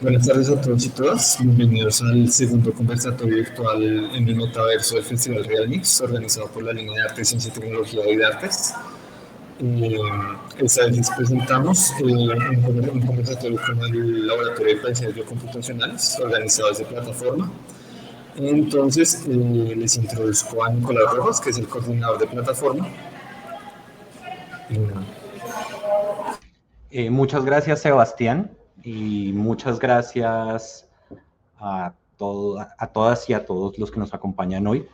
Buenas tardes a todos y todas. Bienvenidos al segundo conversatorio virtual en el metaverso del Festival Realmix, organizado por la línea de Arte, Ciencia, Tecnología y de Artes. Eh, Esta vez les presentamos un conversatorio con el Laboratorio de Paisajes Biocomputacionales, organizado desde plataforma. Entonces, les introduzco a Nicolás Rojas, que es el coordinador de plataforma. Muchas gracias, Sebastián, y muchas gracias a todas y a todos los que nos acompañan hoy.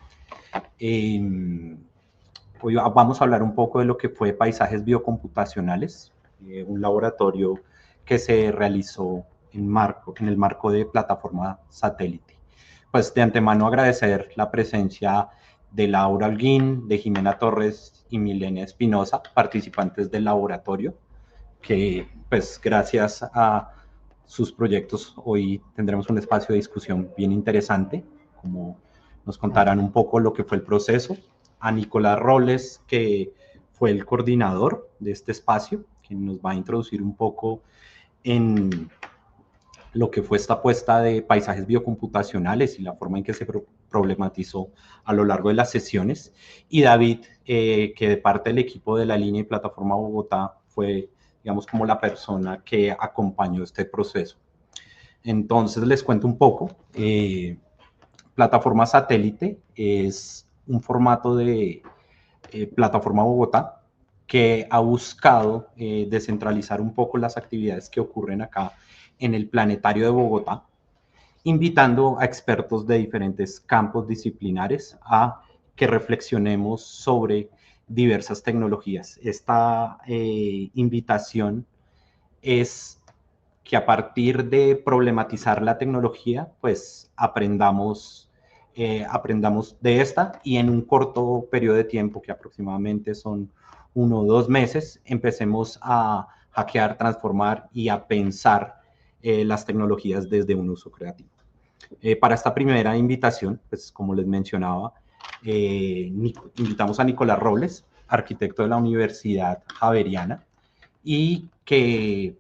Hoy vamos a hablar un poco de lo que fue Paisajes Biocomputacionales, un laboratorio que se realizó en el marco de plataforma satélite. Pues de antemano agradecer la presencia de Laura Holguín, de Jimena Torres y Milena Espinosa, participantes del laboratorio, que pues gracias a sus proyectos hoy tendremos un espacio de discusión bien interesante, como nos contarán un poco lo que fue el proceso. A Nicolás Robles, que fue el coordinador de este espacio, que nos va a introducir un poco en lo que fue esta apuesta de paisajes biocomputacionales y la forma en que se problematizó a lo largo de las sesiones. Y David, que de parte del equipo de la línea y plataforma Bogotá fue, digamos, como la persona que acompañó este proceso. Entonces les cuento un poco. Plataforma satélite es un formato de plataforma Bogotá que ha buscado descentralizar un poco las actividades que ocurren acá en el planetario de Bogotá, invitando a expertos de diferentes campos disciplinares a que reflexionemos sobre diversas tecnologías. Esta invitación es que a partir de problematizar la tecnología, pues aprendamos de esta y en un corto periodo de tiempo, que aproximadamente son 1 o 2 meses, empecemos a hackear, transformar y a pensar las tecnologías desde un uso creativo. Para esta primera invitación, pues como les mencionaba, invitamos a Nicolás Robles, arquitecto de la Universidad Javeriana, y que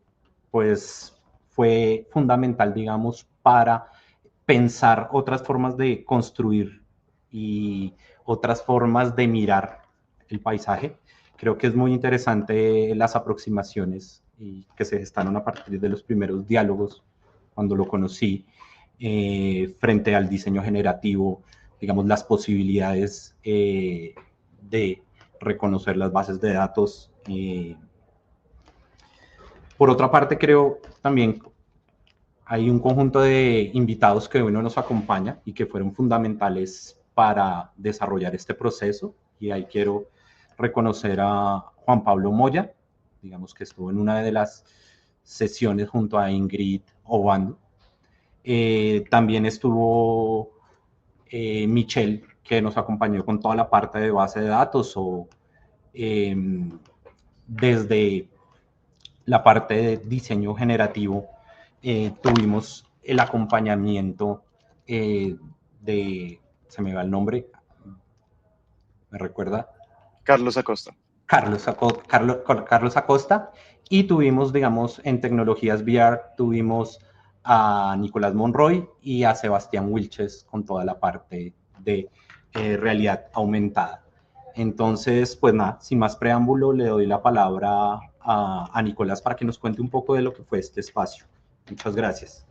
pues fue fundamental, digamos, para pensar otras formas de construir y otras formas de mirar el paisaje. Creo que es muy interesante las aproximaciones que se gestaron a partir de los primeros diálogos cuando lo conocí frente al diseño generativo, digamos, las posibilidades de reconocer las bases de datos. Por otra parte, creo también hay un conjunto de invitados que hoy no nos acompaña y que fueron fundamentales para desarrollar este proceso. Y ahí quiero reconocer a Juan Pablo Moya, digamos que estuvo en una de las sesiones junto a Ingrid Obando. También estuvo Michelle, que nos acompañó con toda la parte de base de datos o eh, desde la parte de diseño generativo, tuvimos el acompañamiento se me va el nombre, ¿me recuerda? Carlos Acosta. Carlos Acosta, y tuvimos, digamos, en tecnologías VR, tuvimos a Nicolás Monroy y a Sebastián Wilches con toda la parte de realidad aumentada. Entonces, pues nada, sin más preámbulo, le doy la palabra a Nicolás para que nos cuente un poco de lo que fue este espacio. Muchas gracias.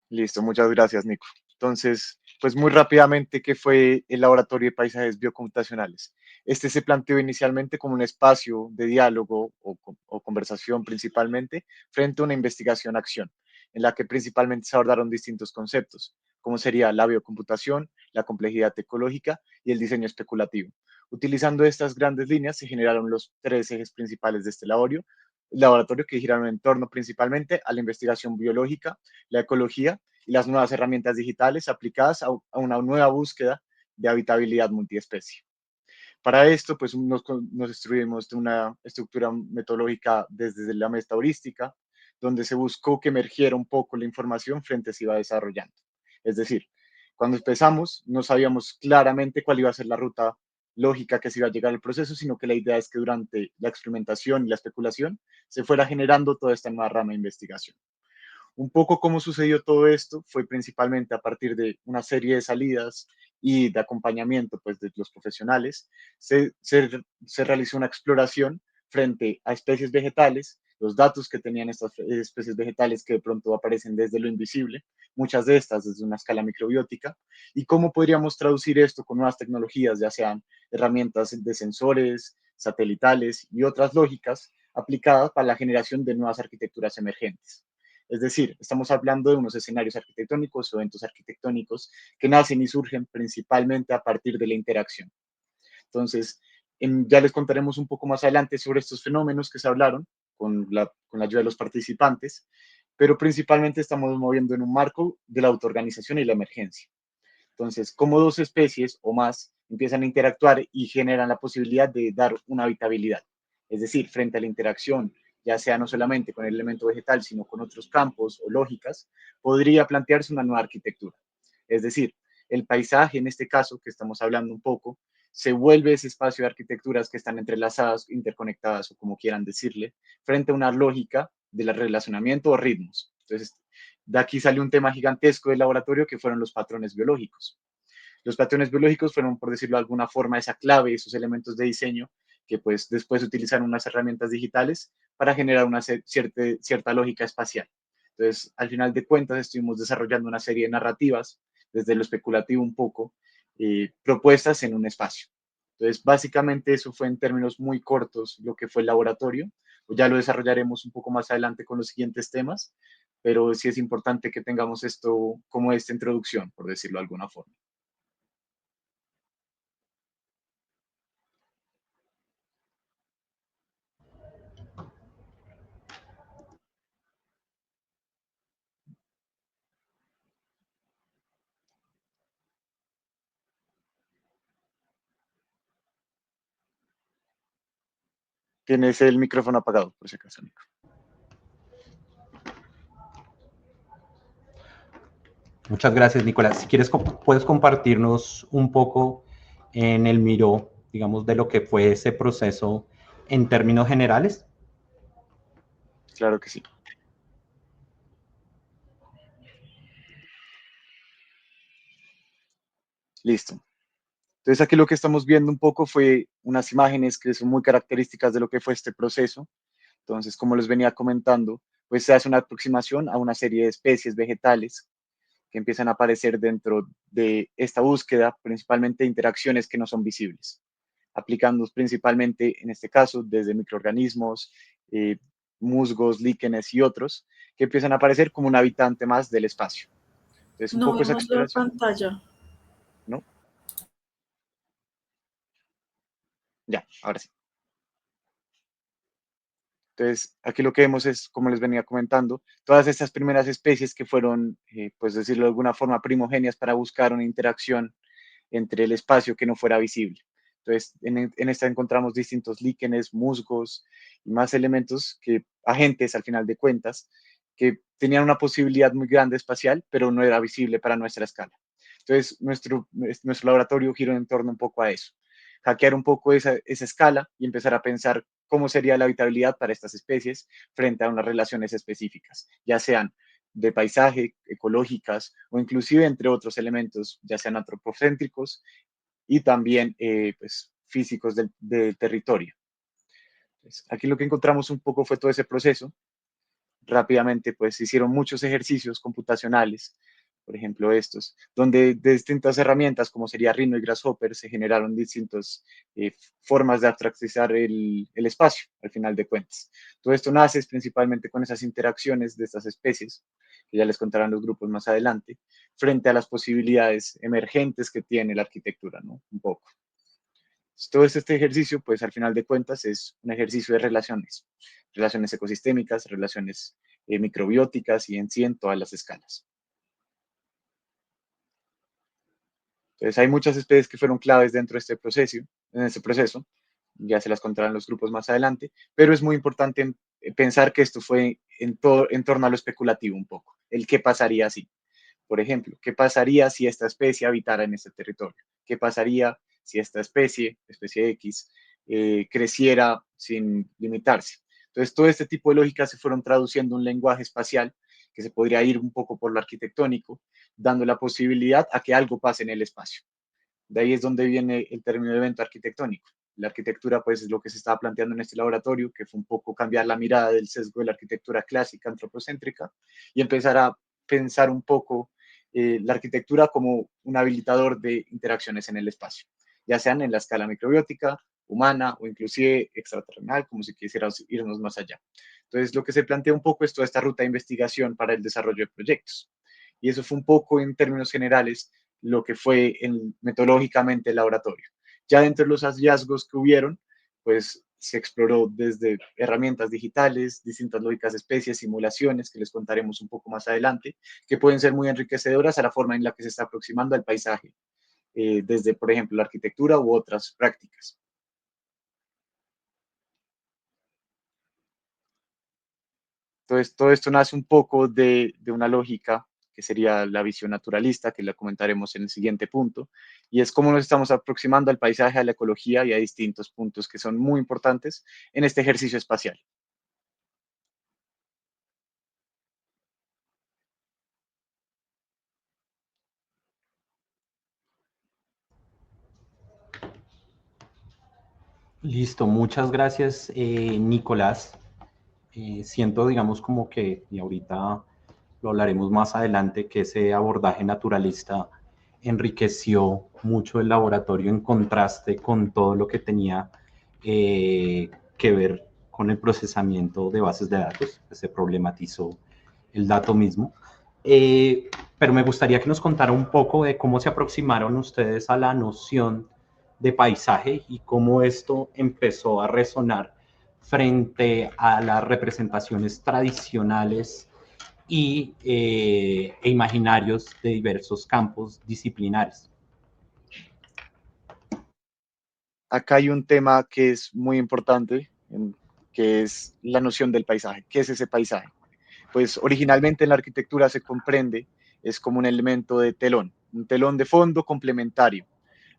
Listo, muchas gracias, Nico. Entonces, pues muy rápidamente, ¿qué fue el Laboratorio de Paisajes Biocomputacionales? Este se planteó inicialmente como un espacio de diálogo o conversación principalmente frente a una investigación-acción, en la que principalmente se abordaron distintos conceptos, como sería la biocomputación, la complejidad ecológica y el diseño especulativo. Utilizando estas grandes líneas se generaron los 3 ejes principales de este laboratorio que giraron en torno principalmente a la investigación biológica, la ecología y las nuevas herramientas digitales aplicadas a una nueva búsqueda de habitabilidad multiespecie. Para esto, pues nos instruimos de una estructura metodológica desde la metaheurística, donde se buscó que emergiera un poco la información frente a se iba desarrollando. Es decir, cuando empezamos no sabíamos claramente cuál iba a ser la ruta lógica que se iba a llegar al proceso, sino que la idea es que durante la experimentación y la especulación se fuera generando toda esta nueva rama de investigación. Un poco cómo sucedió todo esto fue principalmente a partir de una serie de salidas y de acompañamiento pues, de los profesionales. Se realizó una exploración frente a especies vegetales, los datos que tenían estas especies vegetales que de pronto aparecen desde lo invisible, muchas de estas desde una escala microbiótica, y cómo podríamos traducir esto con nuevas tecnologías, ya sean herramientas de sensores, satelitales y otras lógicas aplicadas para la generación de nuevas arquitecturas emergentes. Es decir, estamos hablando de unos escenarios arquitectónicos o eventos arquitectónicos que nacen y surgen principalmente a partir de la interacción. Entonces, ya les contaremos un poco más adelante sobre estos fenómenos que se hablaron con la ayuda de los participantes, pero principalmente estamos moviendo en un marco de la autoorganización y la emergencia. Entonces, como dos especies o más empiezan a interactuar y generan la posibilidad de dar una habitabilidad. Es decir, frente a la interacción, ya sea no solamente con el elemento vegetal, sino con otros campos o lógicas, podría plantearse una nueva arquitectura. Es decir, el paisaje, en este caso, que estamos hablando un poco, se vuelve ese espacio de arquitecturas que están entrelazadas, interconectadas o como quieran decirle, frente a una lógica del relacionamiento o ritmos. Entonces, de aquí sale un tema gigantesco del laboratorio que fueron los patrones biológicos. Los patrones biológicos fueron, por decirlo de alguna forma, esa clave, esos elementos de diseño que pues después utilizaron unas herramientas digitales para generar una cierta lógica espacial. Entonces, al final de cuentas, estuvimos desarrollando una serie de narrativas, desde lo especulativo un poco, propuestas en un espacio. Entonces, básicamente eso fue en términos muy cortos lo que fue el laboratorio. Ya lo desarrollaremos un poco más adelante con los siguientes temas, pero sí es importante que tengamos esto como esta introducción, por decirlo de alguna forma. Tienes el micrófono apagado, por si acaso, Nico. Muchas gracias, Nicolás. Si quieres, puedes compartirnos un poco en el Miro, digamos, de lo que fue ese proceso en términos generales. Claro que sí. Listo. Entonces aquí lo que estamos viendo un poco fue unas imágenes que son muy características de lo que fue este proceso. Entonces, como les venía comentando, pues se hace una aproximación a una serie de especies vegetales que empiezan a aparecer dentro de esta búsqueda, principalmente interacciones que no son visibles, aplicando principalmente, en este caso, desde microorganismos, musgos, líquenes y otros, que empiezan a aparecer como un habitante más del espacio. Entonces, un No poco esa vemos la exploración, pantalla. ¿no? Ya, ahora sí. Entonces, aquí lo que vemos es, como les venía comentando, todas estas primeras especies que fueron, pues decirlo de alguna forma, primogenias para buscar una interacción entre el espacio que no fuera visible. Entonces, en esta encontramos distintos líquenes, musgos y más elementos que, agentes al final de cuentas, que tenían una posibilidad muy grande espacial, pero no era visible para nuestra escala. Entonces, nuestro laboratorio giró en torno un poco a eso, hackear un poco esa escala y empezar a pensar cómo sería la habitabilidad para estas especies frente a unas relaciones específicas, ya sean de paisaje, ecológicas o inclusive entre otros elementos, ya sean antropocéntricos y también pues, físicos del territorio. Entonces, aquí lo que encontramos un poco fue todo ese proceso. Rápidamente pues se hicieron muchos ejercicios computacionales, por ejemplo estos, donde de distintas herramientas como sería Rhino y Grasshopper se generaron distintas formas de abstractizar el espacio al final de cuentas. Todo esto nace principalmente con esas interacciones de estas especies, que ya les contarán los grupos más adelante, frente a las posibilidades emergentes que tiene la arquitectura, ¿no? Un poco. Todo este ejercicio, pues al final de cuentas, es un ejercicio de relaciones, relaciones ecosistémicas, relaciones microbióticas y en sí en todas las escalas. Entonces hay muchas especies que fueron claves dentro de este proceso, ya se las contarán los grupos más adelante, pero es muy importante pensar que esto fue en torno a lo especulativo un poco, el qué pasaría si. Por ejemplo, ¿qué pasaría si esta especie habitara en este territorio? ¿Qué pasaría si esta especie X, creciera sin limitarse? Entonces, todo este tipo de lógicas se fueron traduciendo en un lenguaje espacial que se podría ir un poco por lo arquitectónico, dando la posibilidad a que algo pase en el espacio. De ahí es donde viene el término de evento arquitectónico. La arquitectura, pues, es lo que se estaba planteando en este laboratorio, que fue un poco cambiar la mirada del sesgo de la arquitectura clásica, antropocéntrica, y empezar a pensar un poco la arquitectura como un habilitador de interacciones en el espacio, ya sean en la escala microbiótica, humana o inclusive extraterrenal, como si quisiéramos irnos más allá. Entonces, lo que se plantea un poco es toda esta ruta de investigación para el desarrollo de proyectos. Y eso fue un poco, en términos generales, lo que fue metodológicamente el laboratorio. Ya dentro de los hallazgos que hubieron, pues se exploró desde herramientas digitales, distintas lógicas de especies, simulaciones, que les contaremos un poco más adelante, que pueden ser muy enriquecedoras a la forma en la que se está aproximando al paisaje, desde, por ejemplo, la arquitectura u otras prácticas. Entonces, todo esto nace un poco de una lógica que sería la visión naturalista, que la comentaremos en el siguiente punto, y es cómo nos estamos aproximando al paisaje, a la ecología y a distintos puntos que son muy importantes en este ejercicio espacial. Listo, muchas gracias, Nicolás. Siento, digamos, como que, y ahorita lo hablaremos más adelante, que ese abordaje naturalista enriqueció mucho el laboratorio en contraste con todo lo que tenía que ver con el procesamiento de bases de datos, que se problematizó el dato mismo. Pero me gustaría que nos contara un poco de cómo se aproximaron ustedes a la noción de paisaje y cómo esto empezó a resonar frente a las representaciones tradicionales e imaginarios de diversos campos disciplinares. Acá hay un tema que es muy importante, que es la noción del paisaje. ¿Qué es ese paisaje? Pues originalmente en la arquitectura se comprende, es como un elemento de telón, un telón de fondo complementario.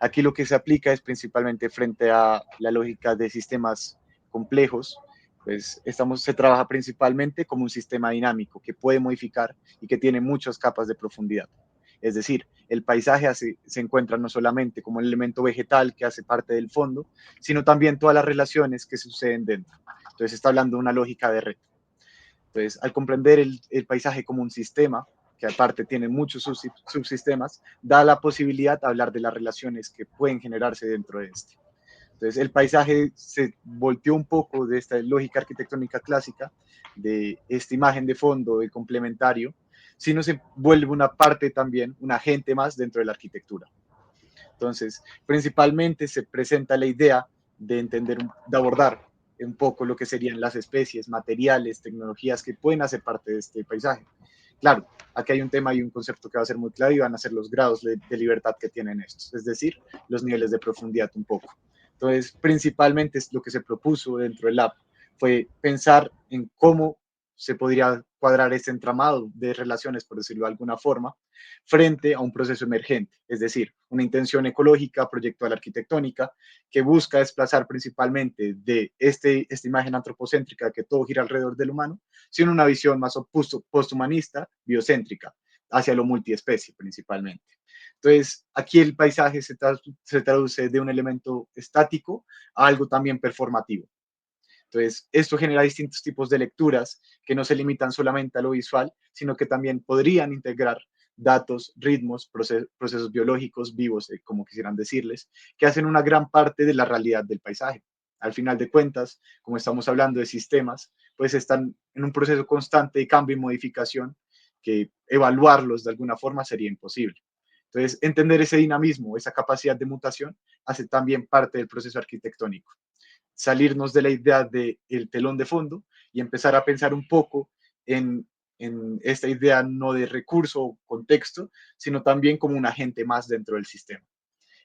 Aquí lo que se aplica es principalmente frente a la lógica de sistemas complejos, pues se trabaja principalmente como un sistema dinámico que puede modificar y que tiene muchas capas de profundidad. Es decir, el paisaje se encuentra no solamente como un elemento vegetal que hace parte del fondo, sino también todas las relaciones que suceden dentro. Entonces está hablando de una lógica de red. Entonces, al comprender el paisaje como un sistema, que aparte tiene muchos subsistemas, da la posibilidad de hablar de las relaciones que pueden generarse dentro de este. Entonces, el paisaje se volteó un poco de esta lógica arquitectónica clásica, de esta imagen de fondo, de complementario, sino se vuelve una parte también, un agente más dentro de la arquitectura. Entonces, principalmente se presenta la idea de entender, de abordar un poco lo que serían las especies, materiales, tecnologías que pueden hacer parte de este paisaje. Claro, aquí hay un tema y un concepto que va a ser muy claro y van a ser los grados de libertad que tienen estos, es decir, los niveles de profundidad un poco. Entonces, principalmente lo que se propuso dentro del lab fue pensar en cómo se podría cuadrar este entramado de relaciones, por decirlo de alguna forma, frente a un proceso emergente, es decir, una intención ecológica, proyectual arquitectónica, que busca desplazar principalmente de esta imagen antropocéntrica que todo gira alrededor del humano, sino una visión más posthumanista, biocéntrica, hacia lo multiespecie principalmente. Entonces, aquí el paisaje se traduce de un elemento estático a algo también performativo. Entonces, esto genera distintos tipos de lecturas que no se limitan solamente a lo visual, sino que también podrían integrar datos, ritmos, procesos biológicos vivos, como quisieran decirles, que hacen una gran parte de la realidad del paisaje. Al final de cuentas, como estamos hablando de sistemas, pues están en un proceso constante de cambio y modificación que evaluarlos de alguna forma sería imposible. Entonces, entender ese dinamismo, esa capacidad de mutación, hace también parte del proceso arquitectónico. Salirnos de la idea del telón de fondo y empezar a pensar un poco en esta idea no de recurso o contexto, sino también como un agente más dentro del sistema.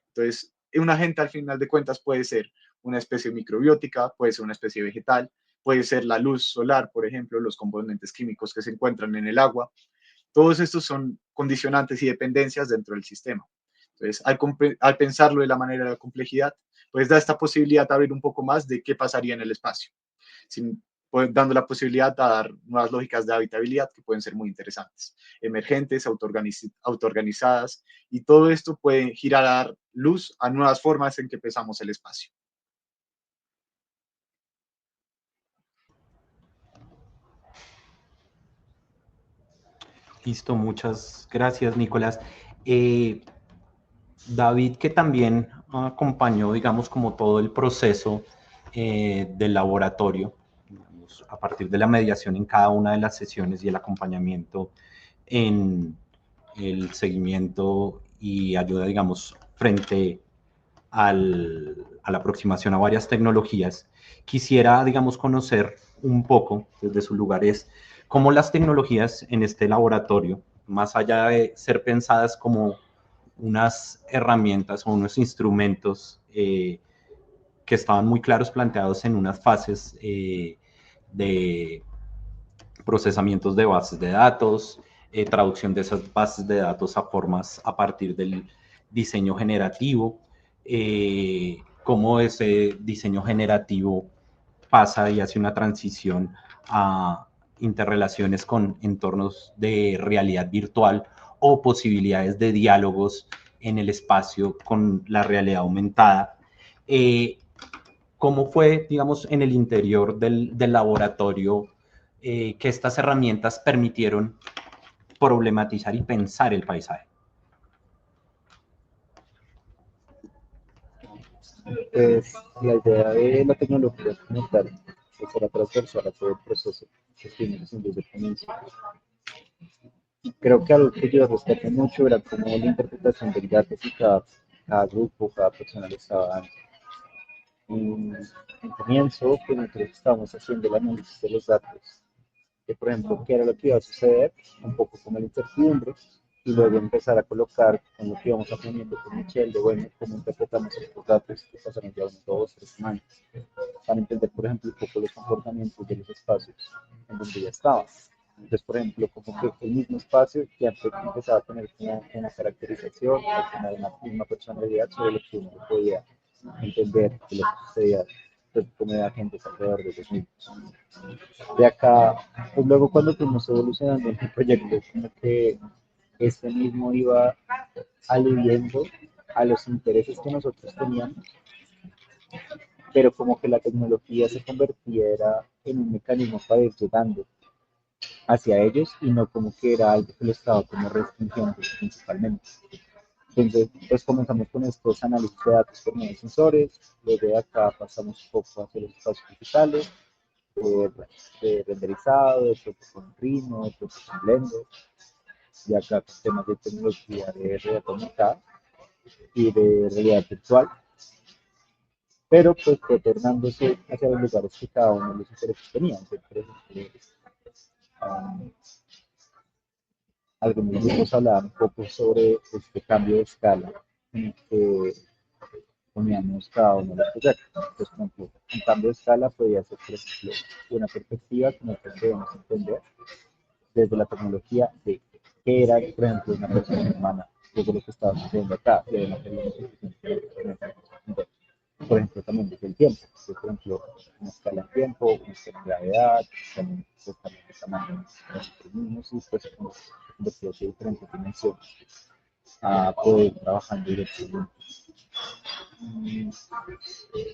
Entonces, un agente al final de cuentas puede ser una especie microbiótica, puede ser una especie vegetal, puede ser la luz solar, por ejemplo, los componentes químicos que se encuentran en el agua. Todos estos son condicionantes y dependencias dentro del sistema. Entonces, al pensarlo de la manera de la complejidad, pues da esta posibilidad de abrir un poco más de qué pasaría en el espacio. Si dando la posibilidad de dar nuevas lógicas de habitabilidad que pueden ser muy interesantes, emergentes, autoorganizadas, y todo esto puede girar a dar luz a nuevas formas en que pensamos el espacio. Listo, muchas gracias, Nicolás. David, que también acompañó, digamos, como todo el proceso del laboratorio, digamos, a partir de la mediación en cada una de las sesiones y el acompañamiento en el seguimiento y ayuda, digamos, frente a la aproximación a varias tecnologías. Quisiera, digamos, conocer un poco desde sus lugares cómo las tecnologías en este laboratorio, más allá de ser pensadas como unas herramientas o unos instrumentos que estaban muy claros planteados en unas fases de procesamientos de bases de datos, traducción de esas bases de datos a formas a partir del diseño generativo, cómo ese diseño generativo pasa y hace una transición a interrelaciones con entornos de realidad virtual o posibilidades de diálogos en el espacio con la realidad aumentada. ¿Cómo fue, digamos, en el interior del laboratorio que estas herramientas permitieron problematizar y pensar el paisaje? Pues la idea de la tecnología como tal es era transversal a todo el proceso que estuvimos haciendo desde el comienzo. Creo que algo que yo rescaté mucho era como la interpretación del datos y cada grupo, cada persona lo estaba dando. En comienzo, pues nosotros estábamos haciendo el análisis de los datos, de por ejemplo, qué era lo que iba a suceder, un poco como la incertidumbre, y luego empezar a colocar con lo que íbamos aprendiendo con Michelle, de bueno, cómo interpretamos estos datos que pasaron ya 2 o 3 semanas, para entender, por ejemplo, un poco los comportamientos de los espacios en donde ya estaban. Entonces, por ejemplo, como que el mismo espacio ya empezaba a tener una caracterización, una personalidad sobre lo que uno podía entender de lo que sucedía, pues, como de agentes alrededor de los mismos. De acá, pues luego cuando fuimos evolucionando en el proyecto, como que este mismo iba aliviando a los intereses que nosotros teníamos, pero como que la tecnología se convirtiera en un mecanismo para ir llegando hacia ellos y no como que era algo que lo estaba como restringiendo principalmente. Entonces, pues comenzamos con estos análisis de datos por medio de sensores, luego de acá pasamos un poco hacia los espacios digitales, de renderizado, de pronto con Rhino, de pronto con Blender, y acá con temas de tecnología de realidad aumentada y de realidad virtual, pero pues retornándose hacia los lugares que cada uno de los intereses tenía. Entonces, por ejemplo, algunos grupos hablaban un poco sobre este cambio de escala en el que poníamos cada uno de los proyectos. Entonces, por ejemplo, un cambio de escala podría ser, por ejemplo, una perspectiva que nosotros debemos entender desde la tecnología de qué era, por ejemplo, una persona humana, desde lo que estaba sucediendo acá, y además por ejemplo, también desde el tiempo, por ejemplo, una escala en tiempo, una escala de gravedad, también pues, también de tamaño de nosotros mismos y pues convertidos de diferentes dimensiones a poder ir trabajando directamente.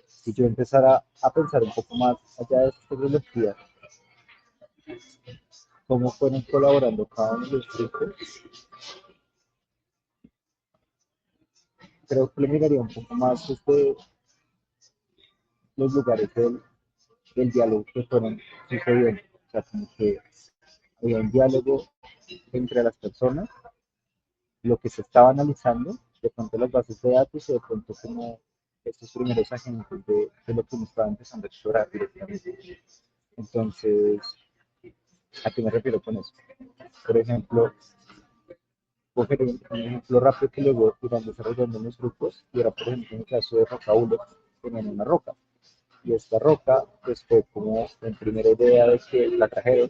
Si yo empezara a pensar un poco más allá de esta tecnología, cómo fueron colaborando cada uno de los grupos, creo que le miraría un poco más desde los lugares del diálogo que fueron sucediendo. O sea, como que había un diálogo entre las personas, lo que se estaba analizando, de pronto las bases de datos y de pronto como estos primeros agentes de lo que uno estaba empezando a explorar directamente. Entonces, ¿a qué me refiero con eso? Por ejemplo, coger un ejemplo rápido que luego irán desarrollando en los grupos, y era por ejemplo en el caso de Rocabulo, tenían una roca, y esta roca pues fue como en primera idea de que la trajeron,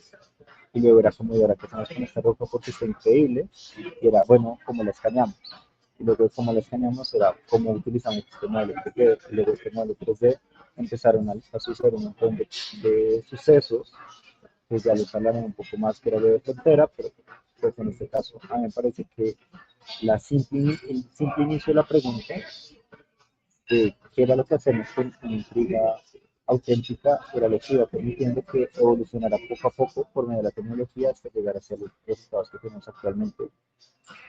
y luego era como, ¿y ahora qué hacemos con esta roca? Porque está increíble, y era, bueno, ¿cómo la escaneamos? Y luego de cómo la escaneamos era cómo utilizamos este modelo 3D, y luego este modelo 3D empezaron a suceder un montón de sucesos, pues ya los hablaré un poco más que era de frontera, pero pues en este caso a mí me parece que el simple inicio de la pregunta de qué era lo que hacemos con una intriga auténtica, era lo que iba permitiendo que evolucionara poco a poco por medio de la tecnología hasta llegar hacia los resultados que tenemos actualmente,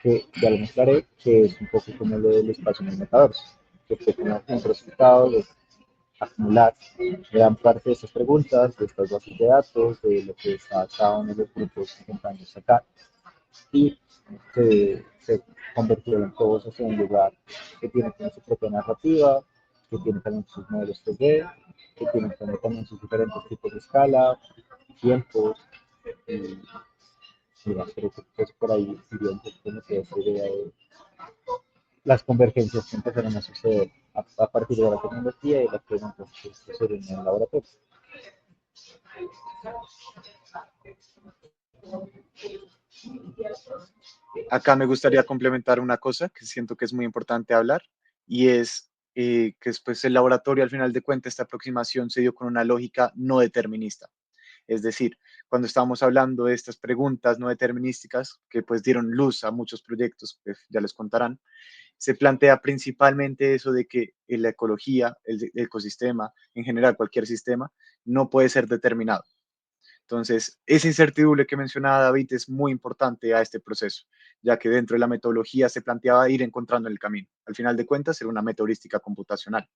que ya lo mostraré, que es un poco como lo del espacio en el metaverso, que fue como un resultado de acumular gran parte de esas preguntas, de estas bases de datos, de lo que está cada uno de los grupos intentando sacar, y se convirtieron todos hacia un lugar que tiene como su propia narrativa, que tiene también sus modelos 3D, que tiene también sus diferentes tipos de escala, tiempos, y mira, creo que pues por ahí iría un poco como que esa idea de las convergencias que empezaron a suceder a partir de la tecnología y las preguntas que suceden en el laboratorio. Acá me gustaría complementar una cosa que siento que es muy importante hablar, y es que después el laboratorio, al final de cuentas, esta aproximación se dio con una lógica no determinista. Es decir, cuando estábamos hablando de estas preguntas no determinísticas que pues dieron luz a muchos proyectos, que ya les contarán, se plantea principalmente eso de que la ecología, el ecosistema, en general cualquier sistema, no puede ser determinado. Entonces, esa incertidumbre que mencionaba David es muy importante a este proceso, ya que dentro de la metodología se planteaba ir encontrando el camino. Al final de cuentas, era una metodística computacional.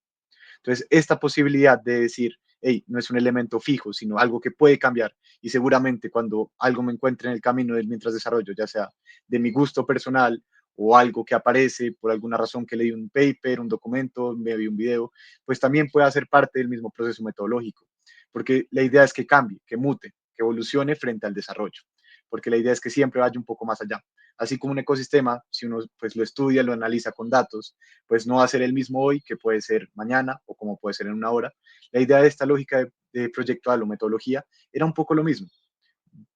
Entonces, esta posibilidad de decir, hey, no es un elemento fijo, sino algo que puede cambiar, y seguramente cuando algo me encuentre en el camino mientras desarrollo, ya sea de mi gusto personal o algo que aparece por alguna razón que leí un paper, un documento, me vi un video, pues también puede ser parte del mismo proceso metodológico, porque la idea es que cambie, que mute, que evolucione frente al desarrollo, porque la idea es que siempre vaya un poco más allá. Así como un ecosistema, si uno pues lo estudia, lo analiza con datos, pues no va a ser el mismo hoy que puede ser mañana o como puede ser en una hora. La idea de esta lógica de proyectual o metodología era un poco lo mismo,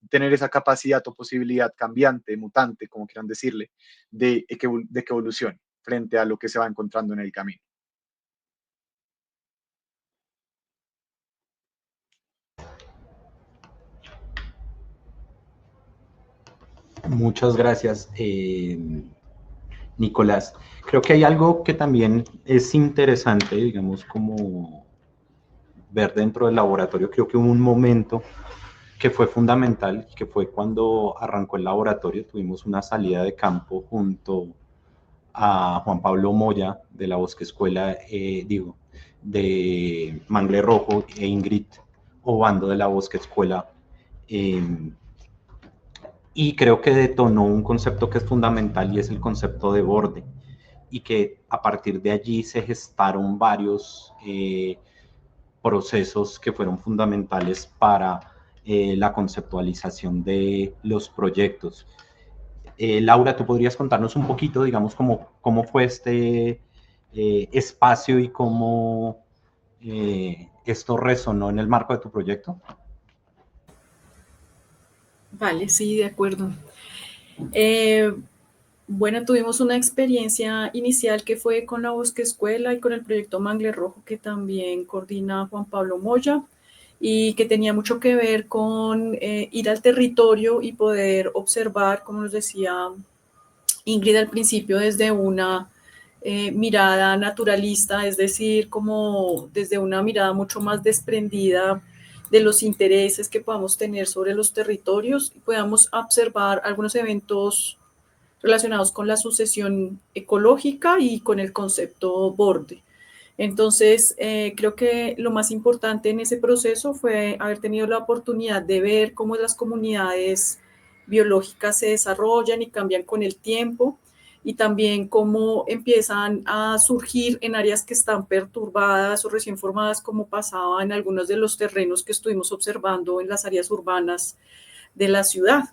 tener esa capacidad o posibilidad cambiante, mutante, como quieran decirle, de que evolucione frente a lo que se va encontrando en el camino. Muchas gracias, Nicolás. Creo que hay algo que también es interesante, digamos, como ver dentro del laboratorio. Creo que hubo un momento que fue fundamental, que fue cuando arrancó el laboratorio. Tuvimos una salida de campo junto a Juan Pablo Moya de la Bosque Escuela, de Mangle Rojo, e Ingrid Obando de la Bosque Escuela. Y creo que detonó un concepto que es fundamental, y es el concepto de borde, y que a partir de allí se gestaron varios procesos que fueron fundamentales para la conceptualización de los proyectos. Laura, ¿tú podrías contarnos un poquito, digamos, cómo fue este espacio y cómo esto resonó en el marco de tu proyecto? Vale, sí, de acuerdo. Bueno, tuvimos una experiencia inicial que fue con la Bosque Escuela y con el proyecto Mangle Rojo, que también coordina Juan Pablo Moya, y que tenía mucho que ver con ir al territorio y poder observar, como nos decía Ingrid al principio, desde una mirada naturalista, es decir, como desde una mirada mucho más desprendida de los intereses que podamos tener sobre los territorios, y podamos observar algunos eventos relacionados con la sucesión ecológica y con el concepto borde. Entonces, creo que lo más importante en ese proceso fue haber tenido la oportunidad de ver cómo las comunidades biológicas se desarrollan y cambian con el tiempo, y también cómo empiezan a surgir en áreas que están perturbadas o recién formadas, como pasaba en algunos de los terrenos que estuvimos observando en las áreas urbanas de la ciudad.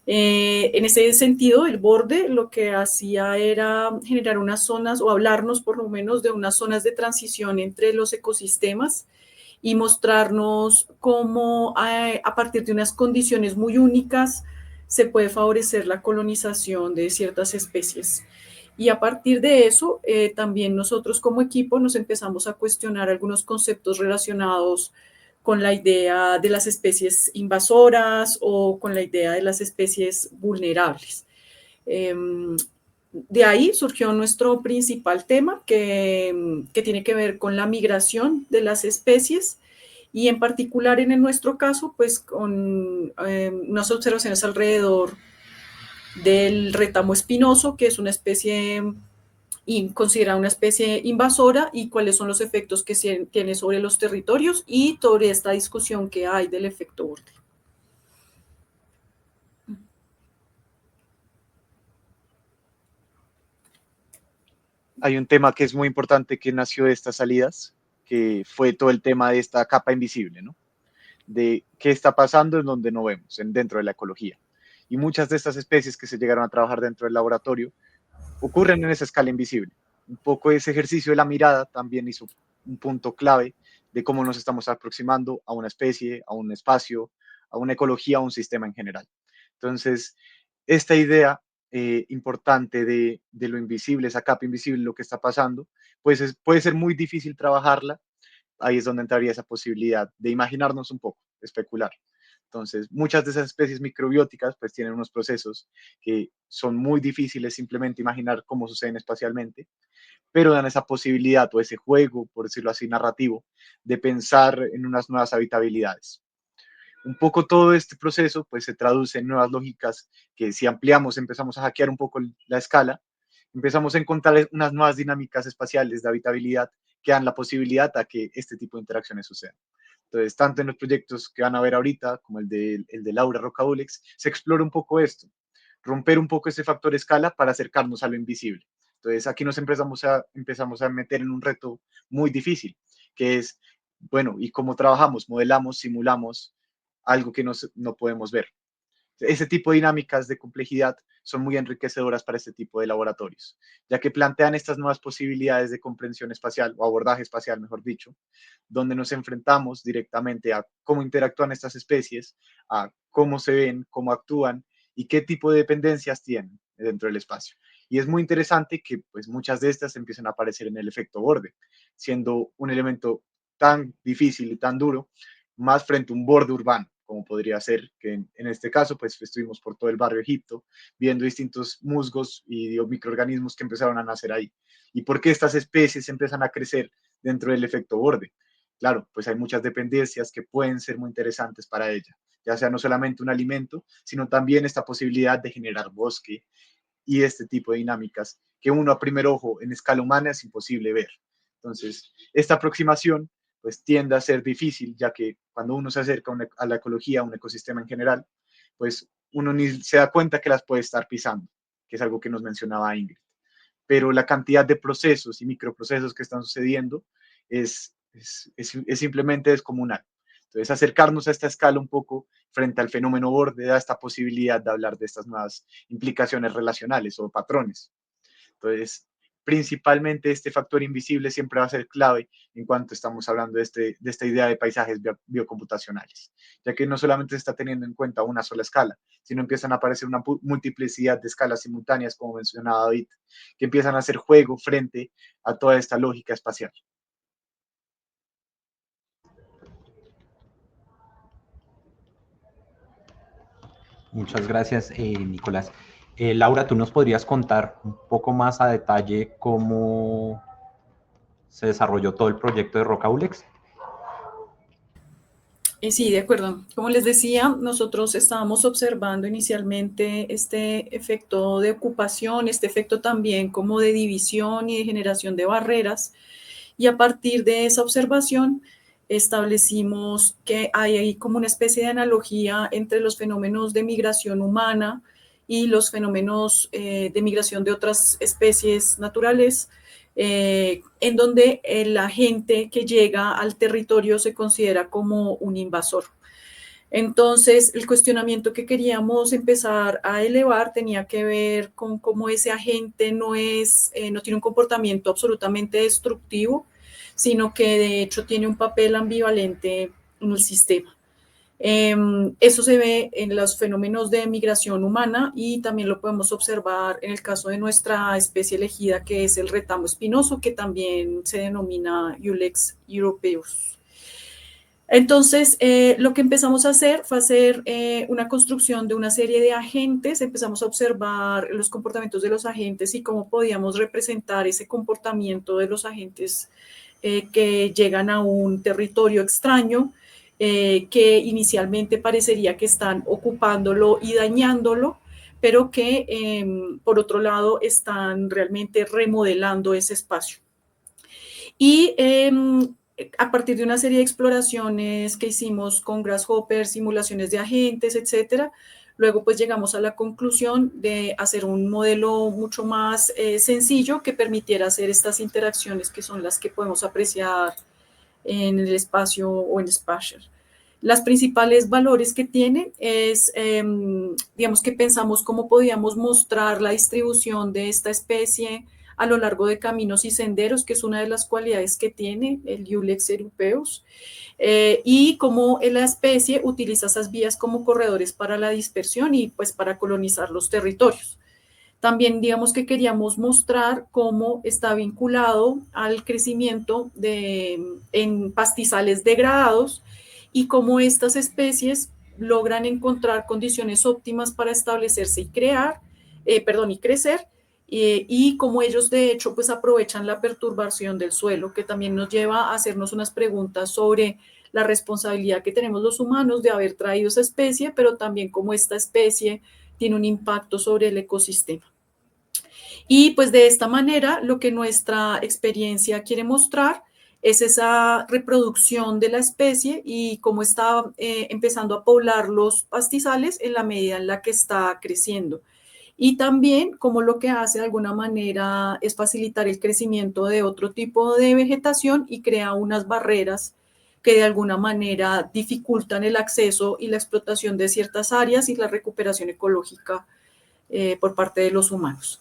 En ese sentido, el borde lo que hacía era generar unas zonas, o hablarnos por lo menos de unas zonas de transición entre los ecosistemas, y mostrarnos cómo a partir de unas condiciones muy únicas se puede favorecer la colonización de ciertas especies. Y a partir de eso, también nosotros como equipo nos empezamos a cuestionar algunos conceptos relacionados con la idea de las especies invasoras o con la idea de las especies vulnerables. De ahí surgió nuestro principal tema que tiene que ver con la migración de las especies y en particular en nuestro caso, pues con unas observaciones alrededor del retamo espinoso, que es una especie considerada una especie invasora, y cuáles son los efectos que tiene sobre los territorios y sobre esta discusión que hay del efecto borde. Hay un tema que es muy importante que nació de estas salidas, que fue todo el tema de esta capa invisible, ¿no? De qué está pasando en donde no vemos, dentro de la ecología. Y muchas de estas especies que se llegaron a trabajar dentro del laboratorio ocurren en esa escala invisible. Un poco ese ejercicio de la mirada también hizo un punto clave de cómo nos estamos aproximando a una especie, a un espacio, a una ecología, a un sistema en general. Entonces, esta idea importante de lo invisible, esa capa invisible, lo que está pasando, pues puede ser muy difícil trabajarla. Ahí es donde entraría esa posibilidad de imaginarnos un poco, especular. Entonces, muchas de esas especies microbióticas pues tienen unos procesos que son muy difíciles simplemente imaginar cómo suceden espacialmente, pero dan esa posibilidad o ese juego, por decirlo así, narrativo, de pensar en unas nuevas habitabilidades. Un poco todo este proceso pues se traduce en nuevas lógicas que si ampliamos, empezamos a hackear un poco la escala, empezamos a encontrar unas nuevas dinámicas espaciales de habitabilidad que dan la posibilidad a que este tipo de interacciones sucedan. Entonces, tanto en los proyectos que van a ver ahorita, como el de Laura Rocabulex, se explora un poco esto, romper un poco ese factor escala para acercarnos a lo invisible. Entonces, aquí nos empezamos a meter en un reto muy difícil, que es, bueno, ¿y cómo trabajamos? Modelamos, simulamos algo que no podemos ver. Ese tipo de dinámicas de complejidad son muy enriquecedoras para este tipo de laboratorios, ya que plantean estas nuevas posibilidades de comprensión espacial o abordaje espacial, mejor dicho, donde nos enfrentamos directamente a cómo interactúan estas especies, a cómo se ven, cómo actúan y qué tipo de dependencias tienen dentro del espacio. Y es muy interesante que pues, muchas de estas empiezan a aparecer en el efecto borde, siendo un elemento tan difícil y tan duro, más frente a un borde urbano, como podría ser, que en este caso, pues estuvimos por todo el barrio Egipto, viendo distintos musgos y microorganismos que empezaron a nacer ahí. ¿Y por qué estas especies empiezan a crecer dentro del efecto borde? Claro, pues hay muchas dependencias que pueden ser muy interesantes para ella, ya sea no solamente un alimento, sino también esta posibilidad de generar bosque y este tipo de dinámicas que uno a primer ojo en escala humana es imposible ver. Entonces, esta aproximación pues tiende a ser difícil, ya que cuando uno se acerca a la ecología, a un ecosistema en general, pues uno ni se da cuenta que las puede estar pisando, que es algo que nos mencionaba Ingrid. Pero la cantidad de procesos y microprocesos que están sucediendo es simplemente descomunal. Entonces, acercarnos a esta escala un poco frente al fenómeno borde da esta posibilidad de hablar de estas nuevas implicaciones relacionales o patrones. Entonces, principalmente este factor invisible siempre va a ser clave en cuanto estamos hablando de esta idea de paisajes biocomputacionales, ya que no solamente se está teniendo en cuenta una sola escala, sino empiezan a aparecer una multiplicidad de escalas simultáneas, como mencionaba David, que empiezan a hacer juego frente a toda esta lógica espacial. Muchas gracias, Nicolás. Laura, ¿tú nos podrías contar un poco más a detalle cómo se desarrolló todo el proyecto de Rocabulex? Sí, de acuerdo. Como les decía, nosotros estábamos observando inicialmente este efecto de ocupación, este efecto también como de división y de generación de barreras. Y a partir de esa observación establecimos que hay ahí como una especie de analogía entre los fenómenos de migración humana y los fenómenos de migración de otras especies naturales, en donde la gente que llega al territorio se considera como un invasor. Entonces, el cuestionamiento que queríamos empezar a elevar tenía que ver con cómo ese agente no tiene un comportamiento absolutamente destructivo, sino que de hecho tiene un papel ambivalente en el sistema. Eso se ve en los fenómenos de migración humana y también lo podemos observar en el caso de nuestra especie elegida, que es el retamo espinoso, que también se denomina Iulex europaeus. Entonces, lo que empezamos a hacer fue hacer una construcción de una serie de agentes, empezamos a observar los comportamientos de los agentes y cómo podíamos representar ese comportamiento de los agentes que llegan a un territorio extraño, que inicialmente parecería que están ocupándolo y dañándolo, pero que por otro lado están realmente remodelando ese espacio. Y a partir de una serie de exploraciones que hicimos con Grasshopper, simulaciones de agentes, etcétera, luego pues llegamos a la conclusión de hacer un modelo mucho más sencillo que permitiera hacer estas interacciones que son las que podemos apreciar en el espacio o en Spatial. Las principales valores que tiene es, digamos que pensamos cómo podíamos mostrar la distribución de esta especie a lo largo de caminos y senderos, que es una de las cualidades que tiene el Iulex europaeus, y cómo la especie utiliza esas vías como corredores para la dispersión y pues para colonizar los territorios. También digamos que queríamos mostrar cómo está vinculado al crecimiento en pastizales degradados y cómo estas especies logran encontrar condiciones óptimas para establecerse y crecer, y cómo ellos de hecho pues aprovechan la perturbación del suelo, que también nos lleva a hacernos unas preguntas sobre la responsabilidad que tenemos los humanos de haber traído esa especie, pero también cómo esta especie tiene un impacto sobre el ecosistema. Y pues de esta manera lo que nuestra experiencia quiere mostrar es esa reproducción de la especie y cómo está empezando a poblar los pastizales en la medida en la que está creciendo. Y también cómo lo que hace de alguna manera es facilitar el crecimiento de otro tipo de vegetación y crea unas barreras que de alguna manera dificultan el acceso y la explotación de ciertas áreas y la recuperación ecológica por parte de los humanos.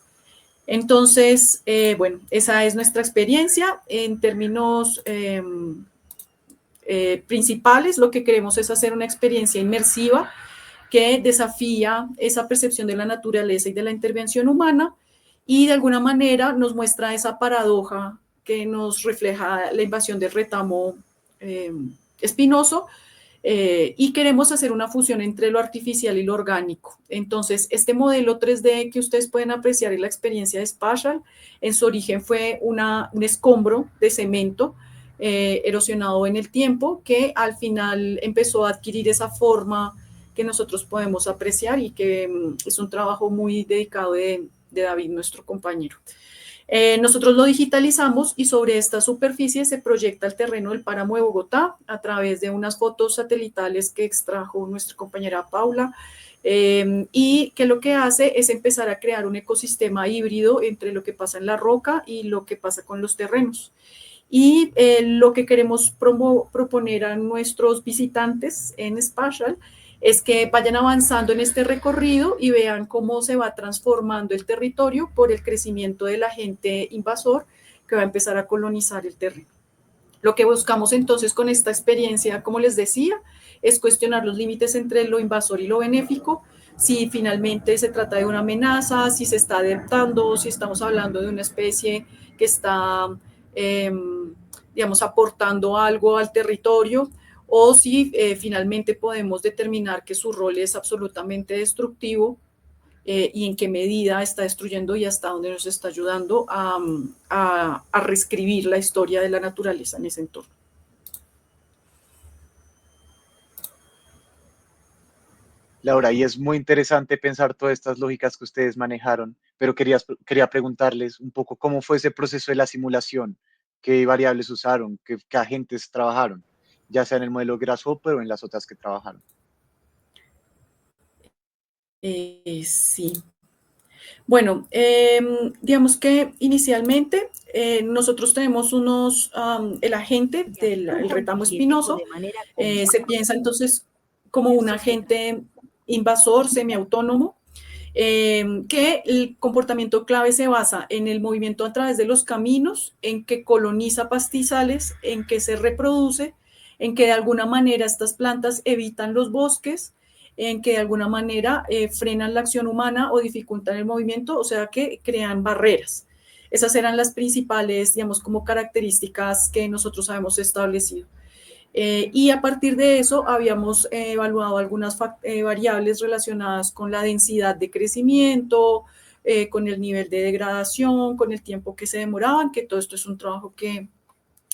Entonces, bueno, esa es nuestra experiencia. En términos principales, lo que queremos es hacer una experiencia inmersiva que desafía esa percepción de la naturaleza y de la intervención humana y de alguna manera nos muestra esa paradoja que nos refleja la invasión del retamo espinoso, y queremos hacer una fusión entre lo artificial y lo orgánico. Entonces, este modelo 3D que ustedes pueden apreciar en la experiencia de Spatial, en su origen fue un escombro de cemento erosionado en el tiempo, que al final empezó a adquirir esa forma que nosotros podemos apreciar y que es un trabajo muy dedicado de David, nuestro compañero. Nosotros lo digitalizamos y sobre esta superficie se proyecta el terreno del páramo de Bogotá a través de unas fotos satelitales que extrajo nuestra compañera Paula, y que lo que hace es empezar a crear un ecosistema híbrido entre lo que pasa en la roca y lo que pasa con los terrenos. Y lo que queremos proponer a nuestros visitantes en Spatial es que vayan avanzando en este recorrido y vean cómo se va transformando el territorio por el crecimiento del agente invasor que va a empezar a colonizar el terreno. Lo que buscamos entonces con esta experiencia, como les decía, es cuestionar los límites entre lo invasor y lo benéfico, si finalmente se trata de una amenaza, si se está adaptando, si estamos hablando de una especie que está, digamos, aportando algo al territorio, o si finalmente podemos determinar que su rol es absolutamente destructivo, y en qué medida está destruyendo y hasta dónde nos está ayudando a reescribir la historia de la naturaleza en ese entorno. Laura, y es muy interesante pensar todas estas lógicas que ustedes manejaron, pero quería preguntarles un poco cómo fue ese proceso de la simulación, qué variables usaron, qué agentes trabajaron, ya sea en el modelo Grasshopper o en las otras que trabajaron. Sí. Bueno, digamos que inicialmente nosotros tenemos el agente del retamo espinoso, se piensa entonces como un agente invasor semiautónomo, que el comportamiento clave se basa en el movimiento a través de los caminos, en que coloniza pastizales, en que se reproduce, en que de alguna manera estas plantas evitan los bosques, en que de alguna manera frenan la acción humana o dificultan el movimiento, o sea que crean barreras. Esas eran las principales, digamos, como características que nosotros habíamos establecido. Y a partir de eso habíamos evaluado algunas variables relacionadas con la densidad de crecimiento, con el nivel de degradación, con el tiempo que se demoraban, que todo esto es un trabajo que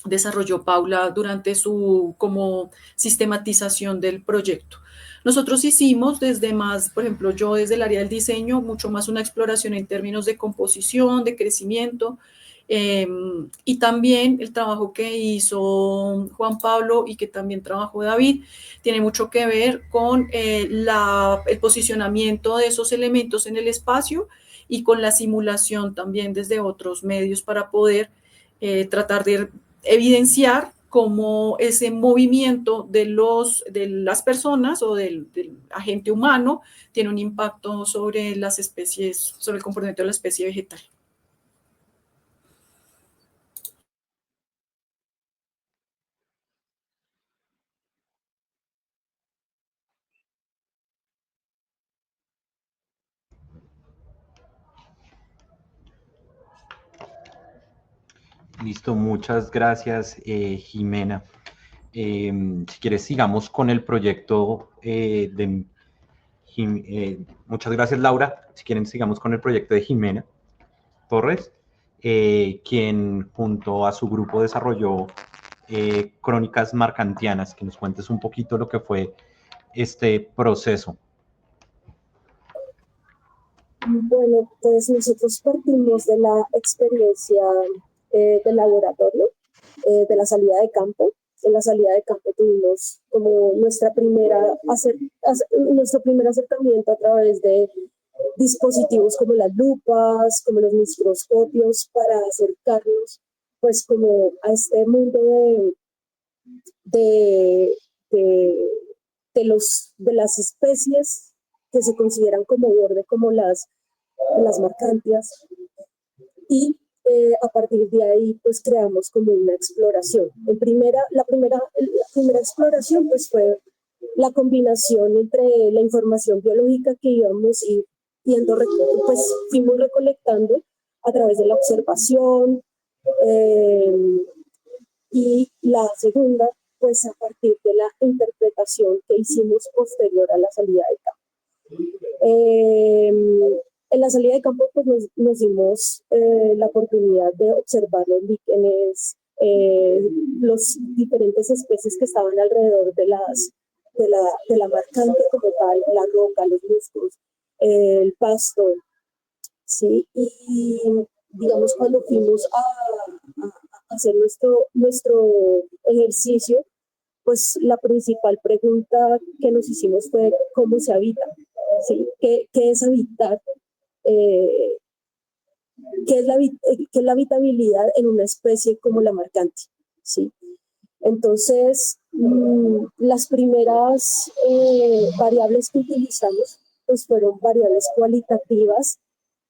desarrolló Paula durante su como sistematización del proyecto. Nosotros hicimos desde más, por ejemplo, yo desde el área del diseño, mucho más una exploración en términos de composición, de crecimiento, y también el trabajo que hizo Juan Pablo y que también trabajó David, tiene mucho que ver con el posicionamiento de esos elementos en el espacio y con la simulación también desde otros medios para poder tratar de evidenciar cómo ese movimiento de las personas o del agente humano tiene un impacto sobre las especies, sobre el comportamiento de la especie vegetal. Listo, muchas gracias, Jimena. Si quieres, sigamos con el proyecto muchas gracias, Laura. Si quieren, sigamos con el proyecto de Jimena Torres, quien junto a su grupo desarrolló Crónicas Marcantianas, que nos cuentes un poquito lo que fue este proceso. Bueno, pues nosotros partimos de la experiencia del laboratorio, de la salida de campo. En la salida de campo tuvimos como nuestro primer acercamiento a través de dispositivos como las lupas, como los microscopios, para acercarnos pues como a este mundo de las especies que se consideran como borde, como las marcantias, y a partir de ahí pues creamos como una exploración. La primera exploración pues fue la combinación entre la información biológica que íbamos pues fuimos recolectando a través de la observación, y la segunda pues a partir de la interpretación que hicimos posterior a la salida de campo. En la salida de campo pues nos dimos la oportunidad de observar los líquenes, los diferentes especies que estaban alrededor de la marcante como tal, la roca, los musgos, el pasto, ¿sí? Y digamos cuando fuimos a hacer nuestro ejercicio, pues la principal pregunta que nos hicimos fue ¿cómo se habita? ¿Sí? ¿Qué es habitar? ¿Qué es la habitabilidad en una especie como la marcante? ¿Sí? Entonces, las primeras variables que utilizamos pues fueron variables cualitativas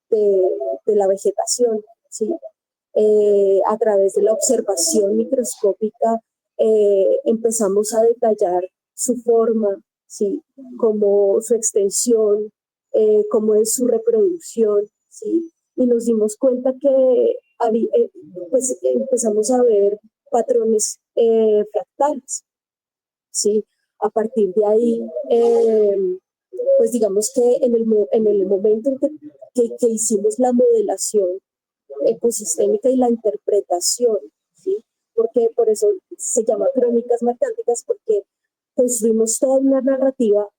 de la vegetación, ¿sí? A través de la observación microscópica empezamos a detallar su forma, ¿sí? Como su extensión, cómo es su reproducción, ¿sí? Y nos dimos cuenta que pues empezamos a ver patrones fractales, ¿sí? A partir de ahí, pues digamos que en el momento en que hicimos la modelación ecosistémica y la interpretación, ¿sí? Porque por eso se llama crónicas marcánticas, porque construimos toda una narrativa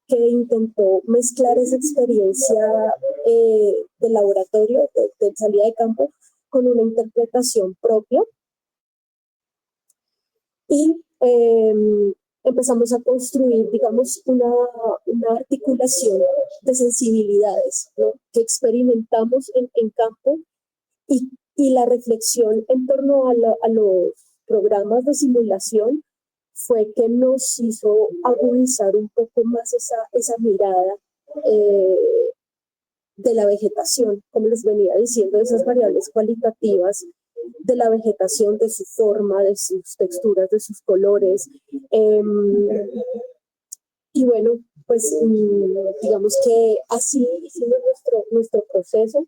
que intentó mezclar esa experiencia de laboratorio, de salida de campo, con una interpretación propia. Y empezamos a construir, digamos, una articulación de sensibilidades, ¿no? Que experimentamos en campo, y la reflexión en torno a los programas de simulación fue que nos hizo agudizar un poco más esa mirada de la vegetación, como les venía diciendo, esas variables cualitativas de la vegetación, de su forma, de sus texturas, de sus colores. Y bueno, pues digamos que así hicimos nuestro proceso.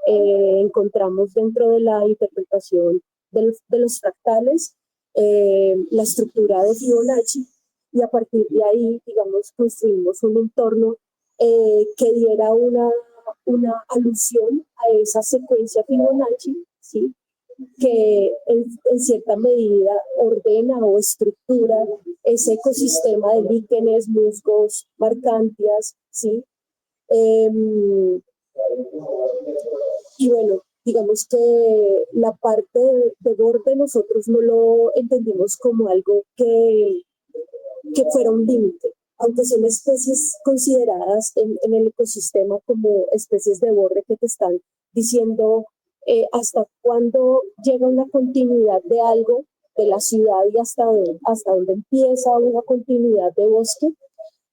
Encontramos dentro de la interpretación de los fractales la estructura de Fibonacci, y a partir de ahí, digamos, construimos un entorno que diera una alusión a esa secuencia Fibonacci, ¿sí? Que en cierta medida ordena o estructura ese ecosistema de líquenes, musgos, marcantias, ¿sí? Y bueno, digamos que la parte de borde nosotros no lo entendimos como algo que fuera un límite, aunque son especies consideradas en el ecosistema como especies de borde que te están diciendo hasta cuándo llega una continuidad de algo, de la ciudad, y hasta dónde empieza una continuidad de bosque.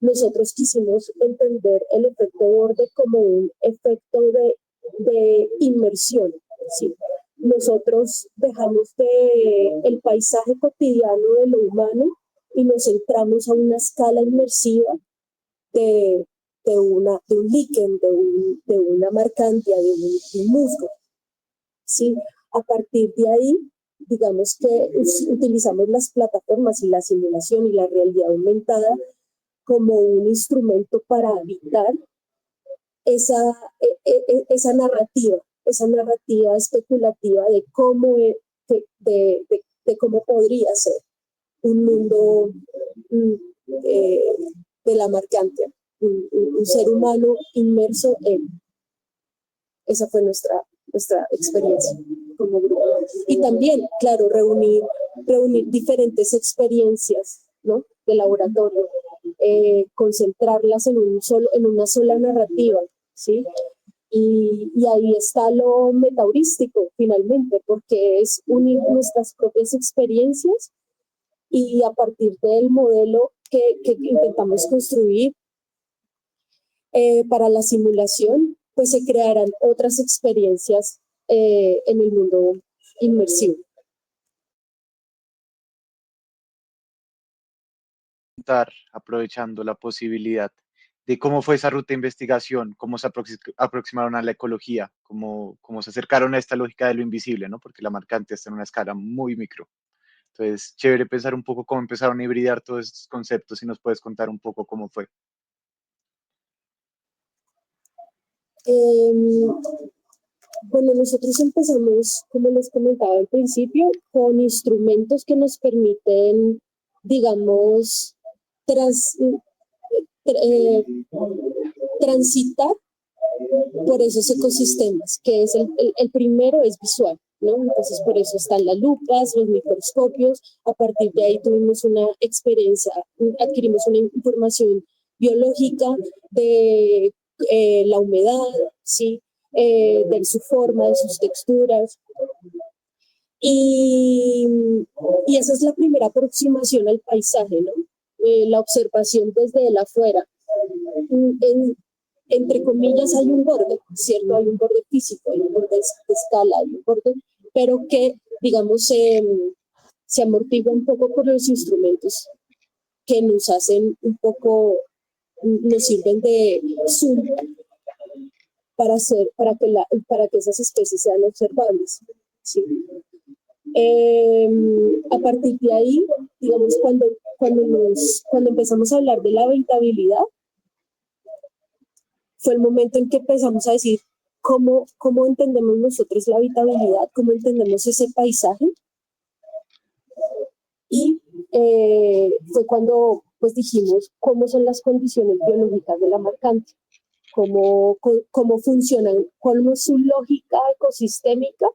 Nosotros quisimos entender el efecto borde como un efecto de inmersión, ¿sí? Nosotros dejamos el paisaje cotidiano de lo humano y nos centramos a una escala inmersiva de un líquen, de una marcantia, de un musgo, ¿sí? A partir de ahí, digamos que utilizamos las plataformas y la simulación y la realidad aumentada como un instrumento para habitar esa narrativa especulativa de cómo, de cómo podría ser un mundo de la marcantia, un ser humano inmerso en. Esa fue nuestra experiencia como grupo. Y también, claro, reunir diferentes experiencias, ¿no?, de laboratorio, concentrarlas en una sola narrativa, ¿sí? Y ahí está lo metaheurístico, finalmente, porque es unir nuestras propias experiencias y a partir del modelo que intentamos construir para la simulación, pues se crearán otras experiencias en el mundo inmersivo. Aprovechando la posibilidad de cómo fue esa ruta de investigación, cómo se aproximaron a la ecología, cómo se acercaron a esta lógica de lo invisible, ¿no? Porque la marcante está en una escala muy micro. Entonces, chévere pensar un poco cómo empezaron a hibridar todos estos conceptos, si nos puedes contar un poco cómo fue. Bueno, nosotros empezamos, como les comentaba al principio, con instrumentos que nos permiten, digamos, transitar por esos ecosistemas, que es el primero es visual, ¿no? Entonces por eso están las lupas, los microscopios. A partir de ahí tuvimos una experiencia, adquirimos una información biológica de la humedad, ¿sí? De su forma, de sus texturas. Y esa es la primera aproximación al paisaje, ¿no? La observación desde el afuera. Entre comillas hay un borde, ¿cierto? Hay un borde físico, hay un borde de escala, hay un borde, pero que, digamos, se amortigua un poco por los instrumentos que nos hacen un poco, nos sirven de zoom para que esas especies sean observables, ¿sí? A partir de ahí, digamos, cuando empezamos a hablar de la habitabilidad, fue el momento en que empezamos a decir cómo entendemos nosotros la habitabilidad, cómo entendemos ese paisaje. Y fue cuando pues dijimos cómo son las condiciones biológicas de la marcante, cómo funcionan, cómo es su lógica ecosistémica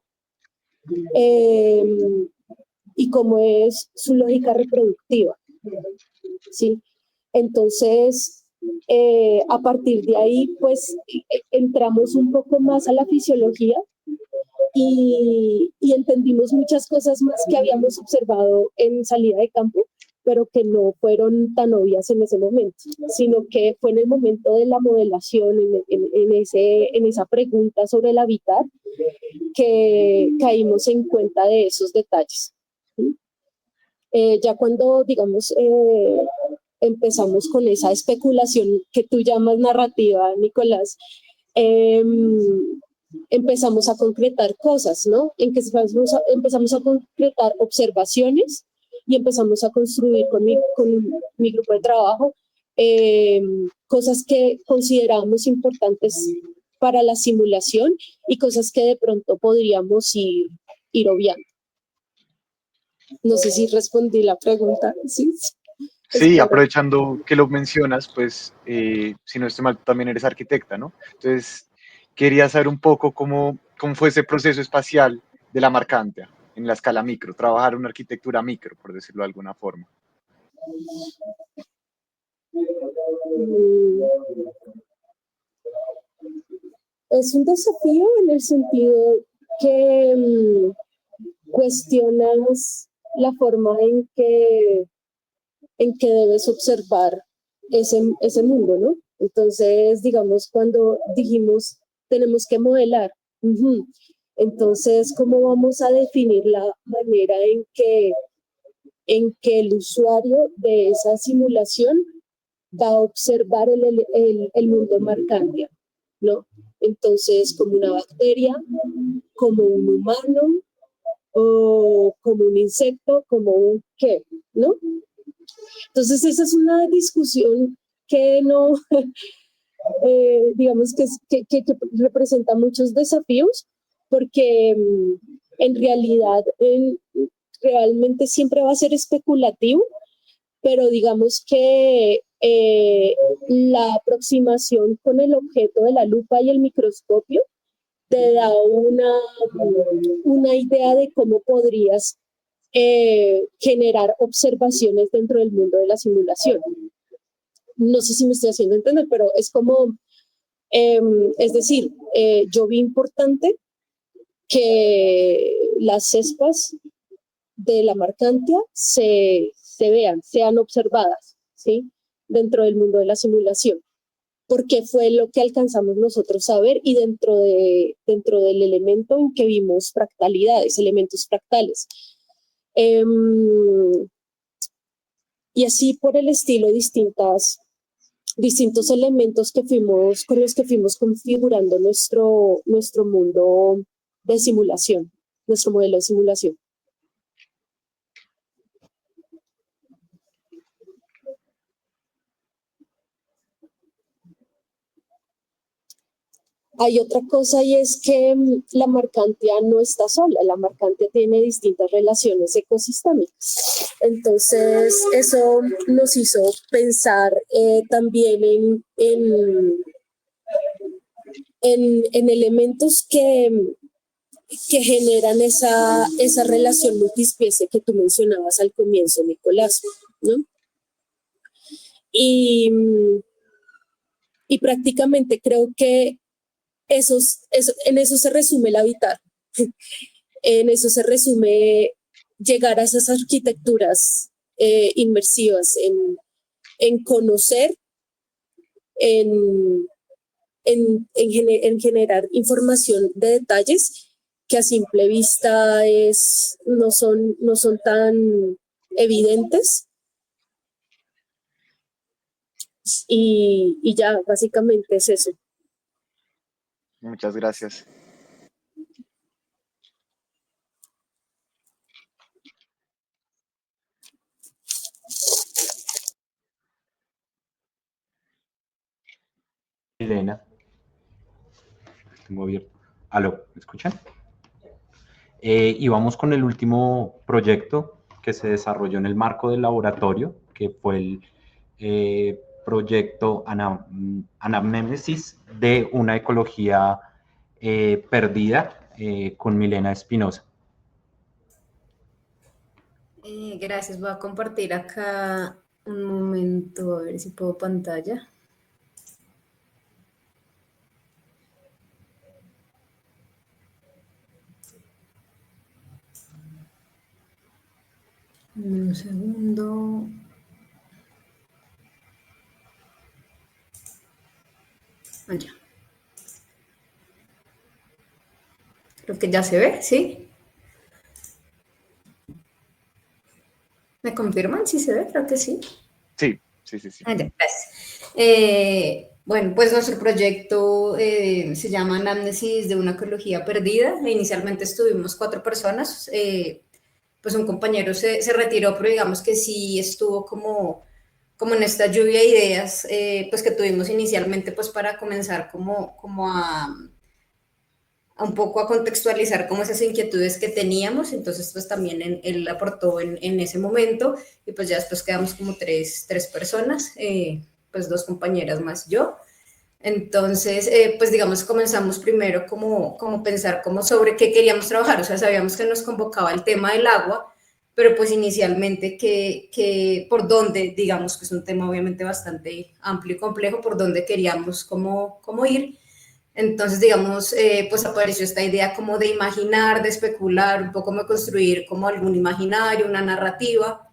y cómo es su lógica reproductiva, ¿sí? Entonces, a partir de ahí, pues, entramos un poco más a la fisiología y entendimos muchas cosas más que habíamos observado en salida de campo, pero que no fueron tan obvias en ese momento, sino que fue en el momento de la modelación, en esa pregunta sobre el habitar, que caímos en cuenta de esos detalles. Ya cuando, digamos, empezamos con esa especulación que tú llamas narrativa, Nicolás, empezamos a concretar cosas, ¿no? En que empezamos a concretar observaciones y empezamos a construir con mi grupo de trabajo cosas que considerábamos importantes para la simulación y cosas que de pronto podríamos ir obviando. No sé si respondí la pregunta. Sí, Sí, aprovechando que lo mencionas, pues, si no estoy mal, tú también eres arquitecta, ¿no? Entonces, quería saber un poco cómo fue ese proceso espacial de la Marcantia en la escala micro, trabajar una arquitectura micro, por decirlo de alguna forma. Es un desafío en el sentido que cuestionas la forma en que debes observar ese mundo, ¿no? Entonces, digamos, cuando dijimos tenemos que modelar, entonces, ¿cómo vamos a definir la manera en que el usuario de esa simulación va a observar el mundo marcantia, ¿no? Entonces, como una bacteria, como un humano, o como un insecto, como un qué, ¿no? Entonces, esa es una discusión que no, digamos que representa muchos desafíos, porque en realidad realmente siempre va a ser especulativo, pero digamos que la aproximación con el objeto de la lupa y el microscopio te da una idea de cómo podrías generar observaciones dentro del mundo de la simulación. No sé si me estoy haciendo entender, pero es como, es decir, yo vi importante que las cespas de la Marcantia se vean, sean observadas, ¿sí? Dentro del mundo de la simulación, porque fue lo que alcanzamos nosotros a ver y dentro del elemento en que vimos fractalidades, elementos fractales. Y así por el estilo, distintos elementos con los que fuimos configurando nuestro mundo de simulación, nuestro modelo de simulación. Hay otra cosa y es que la Marcantia no está sola, la Marcantia tiene distintas relaciones ecosistémicas. Entonces, eso nos hizo pensar también en elementos que generan esa relación multiespecie que tú mencionabas al comienzo, Nicolás, ¿no? Y prácticamente creo que en eso se resume el habitar. En eso se resume llegar a esas arquitecturas inmersivas, en conocer, en generar información de detalles que a simple vista no son tan evidentes. Y ya, básicamente es eso. Muchas gracias. Elena, tengo abierto. ¿Aló? ¿Me escuchan? Y vamos con el último proyecto que se desarrolló en el marco del laboratorio, que fue el proyecto Anamnésis de una ecología perdida con Milena Espinosa. Gracias, voy a compartir acá un momento, a ver si puedo pantalla. Un segundo. Ya. Creo que ya se ve, ¿sí? ¿Me confirman si se ve? Creo que sí. Sí. Ya, gracias. Bueno, pues nuestro proyecto se llama Anamnesis de una ecología perdida. Inicialmente estuvimos 4 personas. Pues un compañero se retiró, pero digamos que sí estuvo como en esta lluvia de ideas, pues que tuvimos inicialmente, pues para comenzar como a un poco a contextualizar como esas inquietudes que teníamos. Entonces pues también él aportó en ese momento, y pues ya después quedamos como tres personas, pues 2 compañeras más yo. Entonces, pues digamos, comenzamos primero como pensar como sobre qué queríamos trabajar. O sea, sabíamos que nos convocaba el tema del agua, pero pues inicialmente que por dónde, digamos que es un tema obviamente bastante amplio y complejo, por dónde queríamos cómo ir. Entonces, digamos, pues apareció esta idea como de imaginar, de especular, un poco de construir como algún imaginario, una narrativa,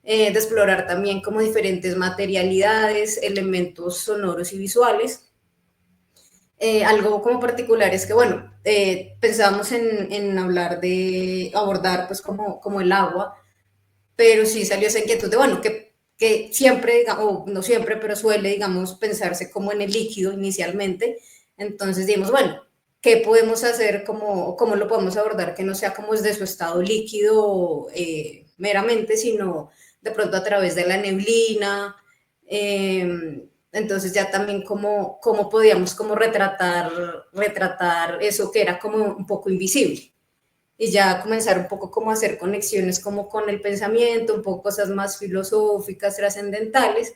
de explorar también como diferentes materialidades, elementos sonoros y visuales. Algo como particular es que, bueno, pensábamos en hablar de abordar pues como el agua, pero sí salió esa inquietud de, bueno, que siempre, o no siempre, pero suele, digamos, pensarse como en el líquido inicialmente. Entonces dijimos, bueno, ¿qué podemos hacer? ¿Cómo lo podemos abordar? Que no sea como desde su estado líquido meramente, sino de pronto a través de la neblina. Entonces ya también cómo podíamos como retratar eso que era como un poco invisible, y ya comenzar un poco como a hacer conexiones como con el pensamiento, un poco cosas más filosóficas, trascendentales.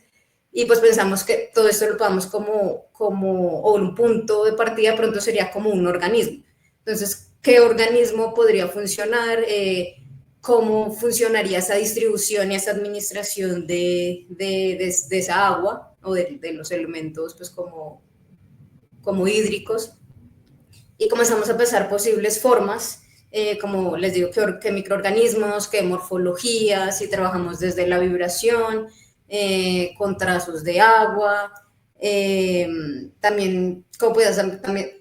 Y pues pensamos que todo esto lo podamos o un punto de partida pronto sería como un organismo. Entonces, ¿qué organismo podría funcionar? ¿Cómo funcionaría esa distribución y esa administración de esa agua o de los elementos pues como hídricos? Y comenzamos a pensar posibles formas, como les digo, que microorganismos, que morfología, si trabajamos desde la vibración, con trazos de agua, también, como puedes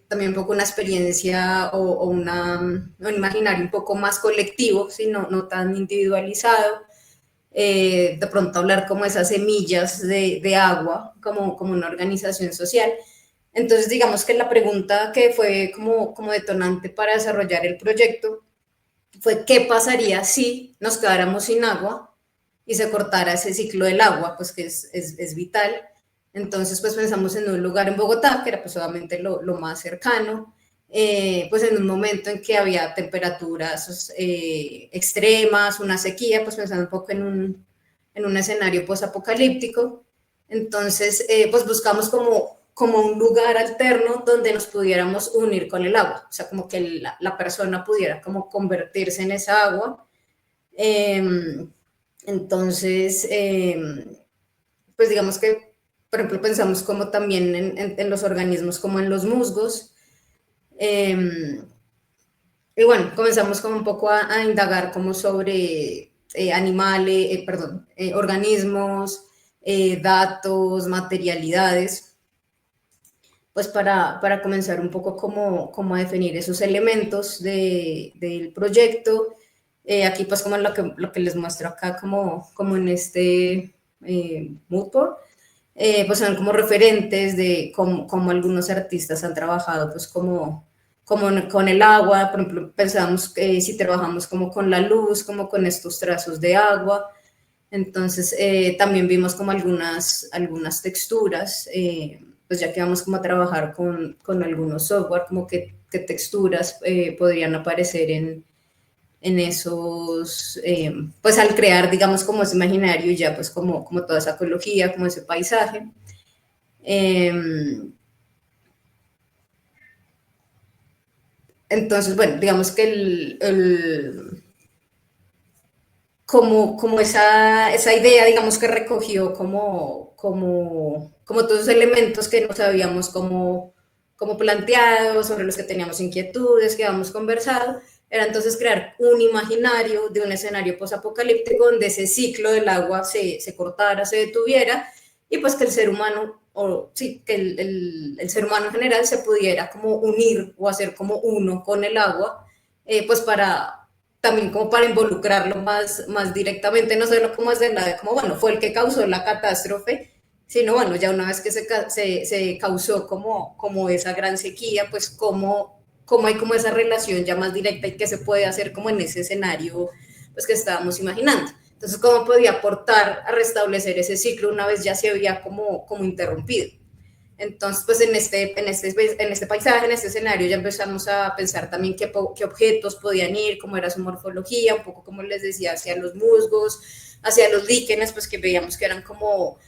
también un poco una experiencia o un imaginario un poco más colectivo, ¿sí? No tan individualizado. De pronto hablar como esas semillas de agua, como una organización social. Entonces, digamos que la pregunta que fue como detonante para desarrollar el proyecto fue qué pasaría si nos quedáramos sin agua y se cortara ese ciclo del agua, pues que es vital. Entonces, pues pensamos en un lugar en Bogotá, que era pues obviamente lo más cercano, pues en un momento en que había temperaturas extremas, una sequía, pues pensando un poco en un escenario post-apocalíptico. Entonces, pues buscamos como un lugar alterno donde nos pudiéramos unir con el agua, o sea, como que la persona pudiera como convertirse en esa agua. Entonces, pues digamos que, por ejemplo, pensamos como también en los organismos, como en los musgos. Y bueno, comenzamos como un poco a indagar como sobre animales, organismos, datos, materialidades, pues para comenzar un poco como a definir esos elementos del proyecto. Aquí pues como lo que les muestro acá como en este mood board, pues son como referentes de cómo algunos artistas han trabajado pues como con el agua. Por ejemplo, pensamos si trabajamos como con la luz, como con estos trazos de agua. Entonces también vimos como algunas texturas, pues ya que vamos como a trabajar con algunos software, como qué texturas podrían aparecer en esos, pues al crear, digamos, como ese imaginario, ya pues como toda esa ecología, como ese paisaje. Entonces, bueno, digamos que como esa idea, digamos, que recogió como todos los elementos que nos habíamos como planteado, sobre los que teníamos inquietudes, que habíamos conversado, era entonces crear un imaginario de un escenario posapocalíptico donde ese ciclo del agua se cortara, se detuviera, y pues que el ser humano o sí, que el ser humano en general se pudiera como unir o hacer como uno con el agua, pues también como para involucrarlo más directamente, no solo como es de nada, como bueno, fue el que causó la catástrofe, sino bueno, ya una vez que se causó como esa gran sequía, pues cómo hay como esa relación ya más directa y qué se puede hacer como en ese escenario pues que estábamos imaginando. Entonces, ¿cómo podía aportar a restablecer ese ciclo una vez ya se había como interrumpido? Entonces, pues en este paisaje, en este escenario, ya empezamos a pensar también qué objetos podían ir, cómo era su morfología, un poco como les decía, hacia los musgos, hacia los líquenes, pues que veíamos que eran como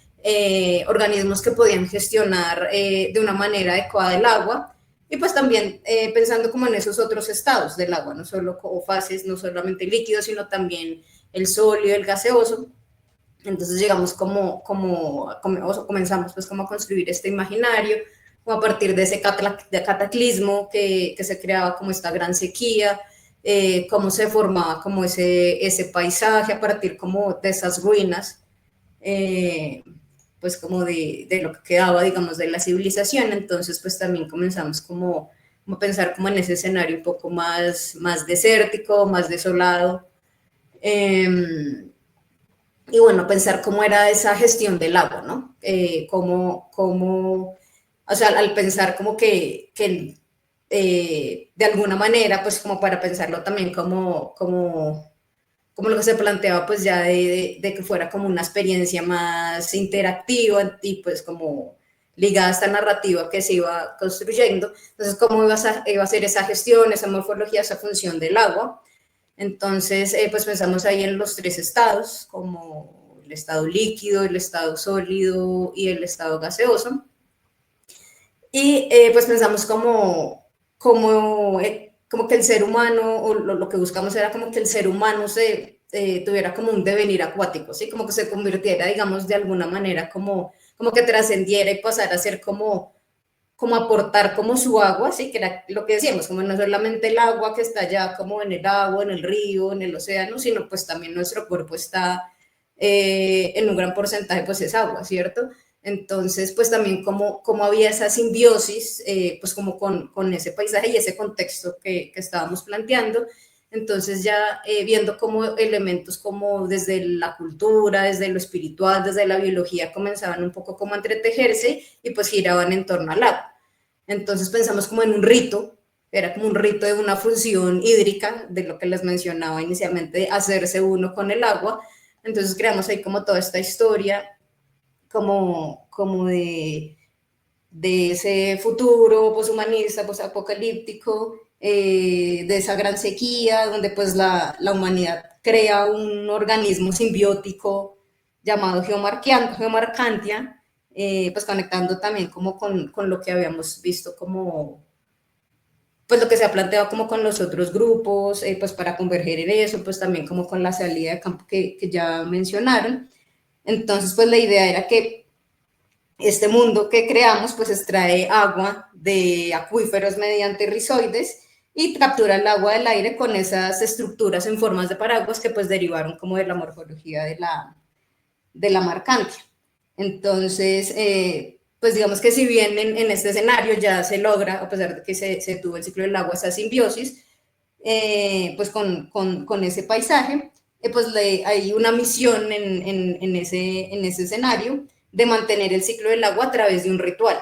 organismos que podían gestionar de una manera adecuada el agua. Y pues también pensando como en esos otros estados del agua, no solo como fases, no solamente líquidos, sino también el sólido, el gaseoso. Entonces llegamos comenzamos pues como a construir este imaginario, como a partir de ese cataclismo que se creaba como esta gran sequía, cómo se formaba como ese paisaje a partir como de esas ruinas, pues como de lo que quedaba, digamos, de la civilización. Entonces pues también comenzamos como a pensar como en ese escenario un poco más desértico, más desolado. Y bueno, pensar cómo era esa gestión del agua, ¿no? O sea, al pensar como que de alguna manera, pues como para pensarlo también como lo que se planteaba, pues ya de que fuera como una experiencia más interactiva y pues como ligada a esta narrativa que se iba construyendo. Entonces, ¿cómo iba a ser esa gestión, esa morfología, esa función del agua? Entonces, pues pensamos ahí en los 3 estados, como el estado líquido, el estado sólido y el estado gaseoso. Y pues pensamos como que el ser humano, o lo que buscamos era como que el ser humano tuviera como un devenir acuático, ¿sí? Como que se convirtiera, digamos, de alguna manera, como que trascendiera y pasara a ser como aportar como su agua, sí, que era lo que decíamos, como no solamente el agua que está allá como en el agua, en el río, en el océano, sino pues también nuestro cuerpo está en un gran porcentaje pues es agua, ¿cierto? Entonces pues también como había esa simbiosis pues como con ese paisaje y ese contexto que estábamos planteando. Entonces ya viendo como elementos como desde la cultura, desde lo espiritual, desde la biología comenzaban un poco como a entretejerse y pues giraban en torno al agua. Entonces pensamos como en un rito, era como un rito de una función hídrica, de lo que les mencionaba inicialmente, de hacerse uno con el agua. Entonces creamos ahí como toda esta historia, como de ese futuro poshumanista, posapocalíptico, de esa gran sequía, donde pues la humanidad crea un organismo simbiótico llamado Geomarcantia, pues conectando también como con lo que habíamos visto como, pues lo que se ha planteado como con los otros grupos, pues para converger en eso, pues también como con la salida de campo que ya mencionaron. Entonces, pues la idea era que este mundo que creamos pues extrae agua de acuíferos mediante rizoides y captura el agua del aire con esas estructuras en formas de paraguas que pues derivaron como de la morfología de la marcantia. Entonces, pues digamos que si bien en este escenario ya se logra, a pesar de que se tuvo el ciclo del agua, esa simbiosis, pues con ese paisaje, pues hay una misión en ese escenario de mantener el ciclo del agua a través de un ritual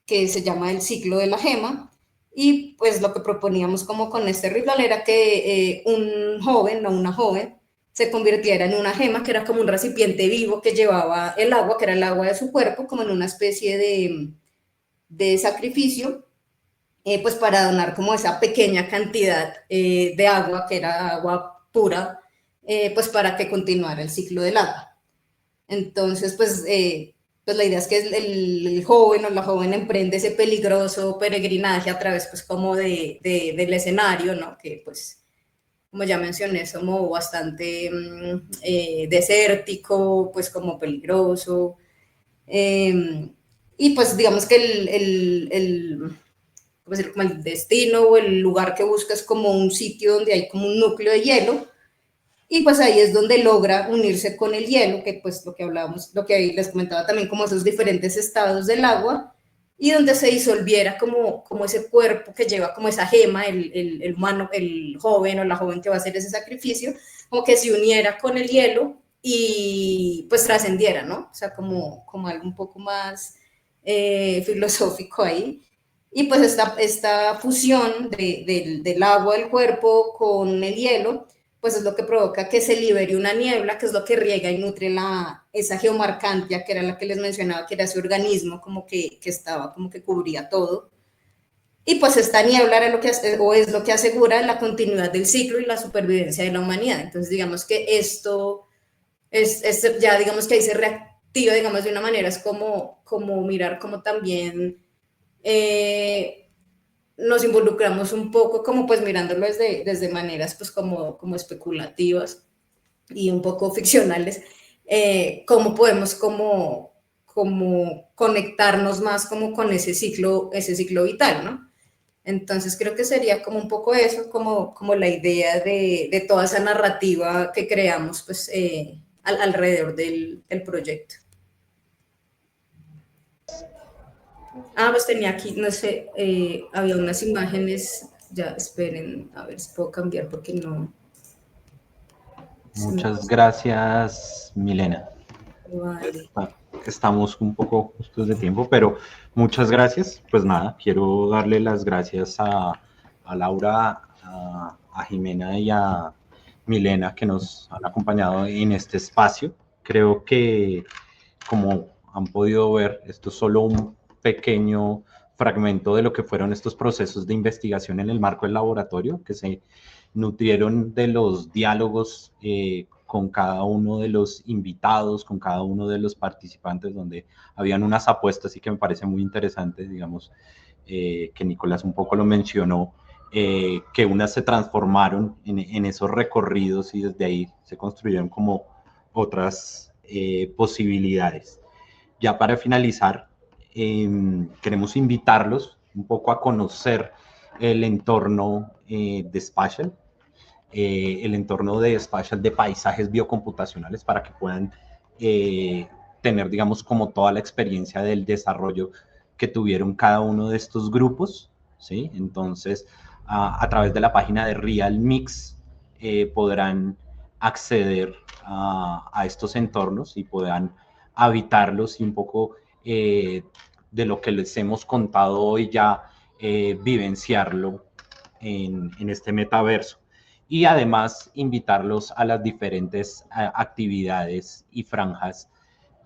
que se llama el ciclo de la gema. Y pues lo que proponíamos como con este ritual era que un joven o una joven se convirtiera en una gema, que era como un recipiente vivo que llevaba el agua, que era el agua de su cuerpo, como en una especie de sacrificio, pues para donar como esa pequeña cantidad de agua, que era agua pura, pues para que continuara el ciclo del agua. Entonces, pues la idea es que el joven o la joven emprende ese peligroso peregrinaje a través pues como del escenario, ¿no? Que pues como ya mencioné, es como bastante desértico, pues como peligroso. Y pues digamos que como el destino o el lugar que busca es como un sitio donde hay como un núcleo de hielo, y pues ahí es donde logra unirse con el hielo, que pues lo que hablábamos, lo que ahí les comentaba también, como esos diferentes estados del agua, y donde se disolviera como ese cuerpo que lleva como esa gema, el humano, el joven o la joven que va a hacer ese sacrificio, como que se uniera con el hielo y pues trascendiera, ¿no? O sea, como algo un poco más filosófico ahí. Y pues esta fusión del agua del cuerpo con el hielo, pues es lo que provoca que se libere una niebla, que es lo que riega y nutre esa geomarcantia, que era la que les mencionaba, que era ese organismo como que estaba, como que cubría todo. Y pues esta niebla era es lo que asegura la continuidad del ciclo y la supervivencia de la humanidad. Entonces digamos que esto ya digamos que ahí se reactiva, digamos, de una manera, es como mirar como también nos involucramos un poco como pues mirándolo desde maneras pues como especulativas y un poco ficcionales, cómo podemos como conectarnos más como con ese ciclo vital, ¿no? Entonces creo que sería como un poco eso, como la idea de toda esa narrativa que creamos pues alrededor del proyecto. Pues tenía aquí, no sé, había unas imágenes, ya esperen, a ver si puedo cambiar porque no. Muchas gracias, Milena. Vale. Estamos un poco justos de tiempo, pero muchas gracias. Pues nada, quiero darle las gracias a Laura, a Jimena y a Milena que nos han acompañado en este espacio. Creo que, como han podido ver, esto es solo un pequeño fragmento de lo que fueron estos procesos de investigación en el marco del laboratorio, que se nutrieron de los diálogos con cada uno de los invitados, con cada uno de los participantes, donde habían unas apuestas y que me parece muy interesante, digamos, que Nicolás un poco lo mencionó, que unas se transformaron en esos recorridos y desde ahí se construyeron como otras posibilidades. Ya para finalizar, queremos invitarlos un poco a conocer el entorno de Spatial, el entorno de Spatial de paisajes biocomputacionales para que puedan tener, digamos, como toda la experiencia del desarrollo que tuvieron cada uno de estos grupos, ¿sí? Entonces, a través de la página de Real Mix podrán acceder a estos entornos y podrán habitarlos y un poco de lo que les hemos contado hoy ya vivenciarlo en este metaverso. Y además invitarlos a las diferentes actividades y franjas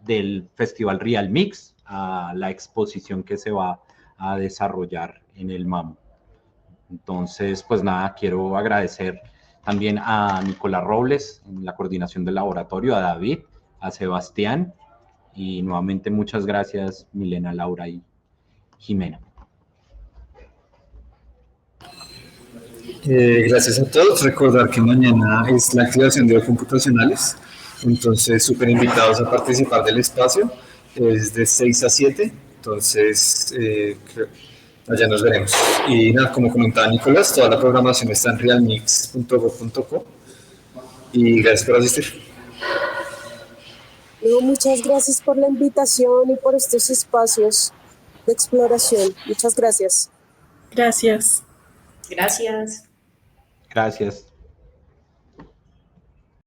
del Festival Real Mix, a la exposición que se va a desarrollar en el MAMO. Entonces, pues nada, quiero agradecer también a Nicolás Robles en la coordinación del laboratorio, a David, a Sebastián, y nuevamente muchas gracias, Milena, Laura y Jimena. Gracias a todos. Recordar que mañana es la activación de computacionales, entonces súper invitados a participar del espacio. Es de 6 a 7, entonces allá nos veremos. Y nada, como comentaba Nicolás, toda la programación está en realmix.go.co y gracias por asistir. Muchas gracias por la invitación y por estos espacios de exploración. Muchas gracias. Gracias. Gracias. Gracias.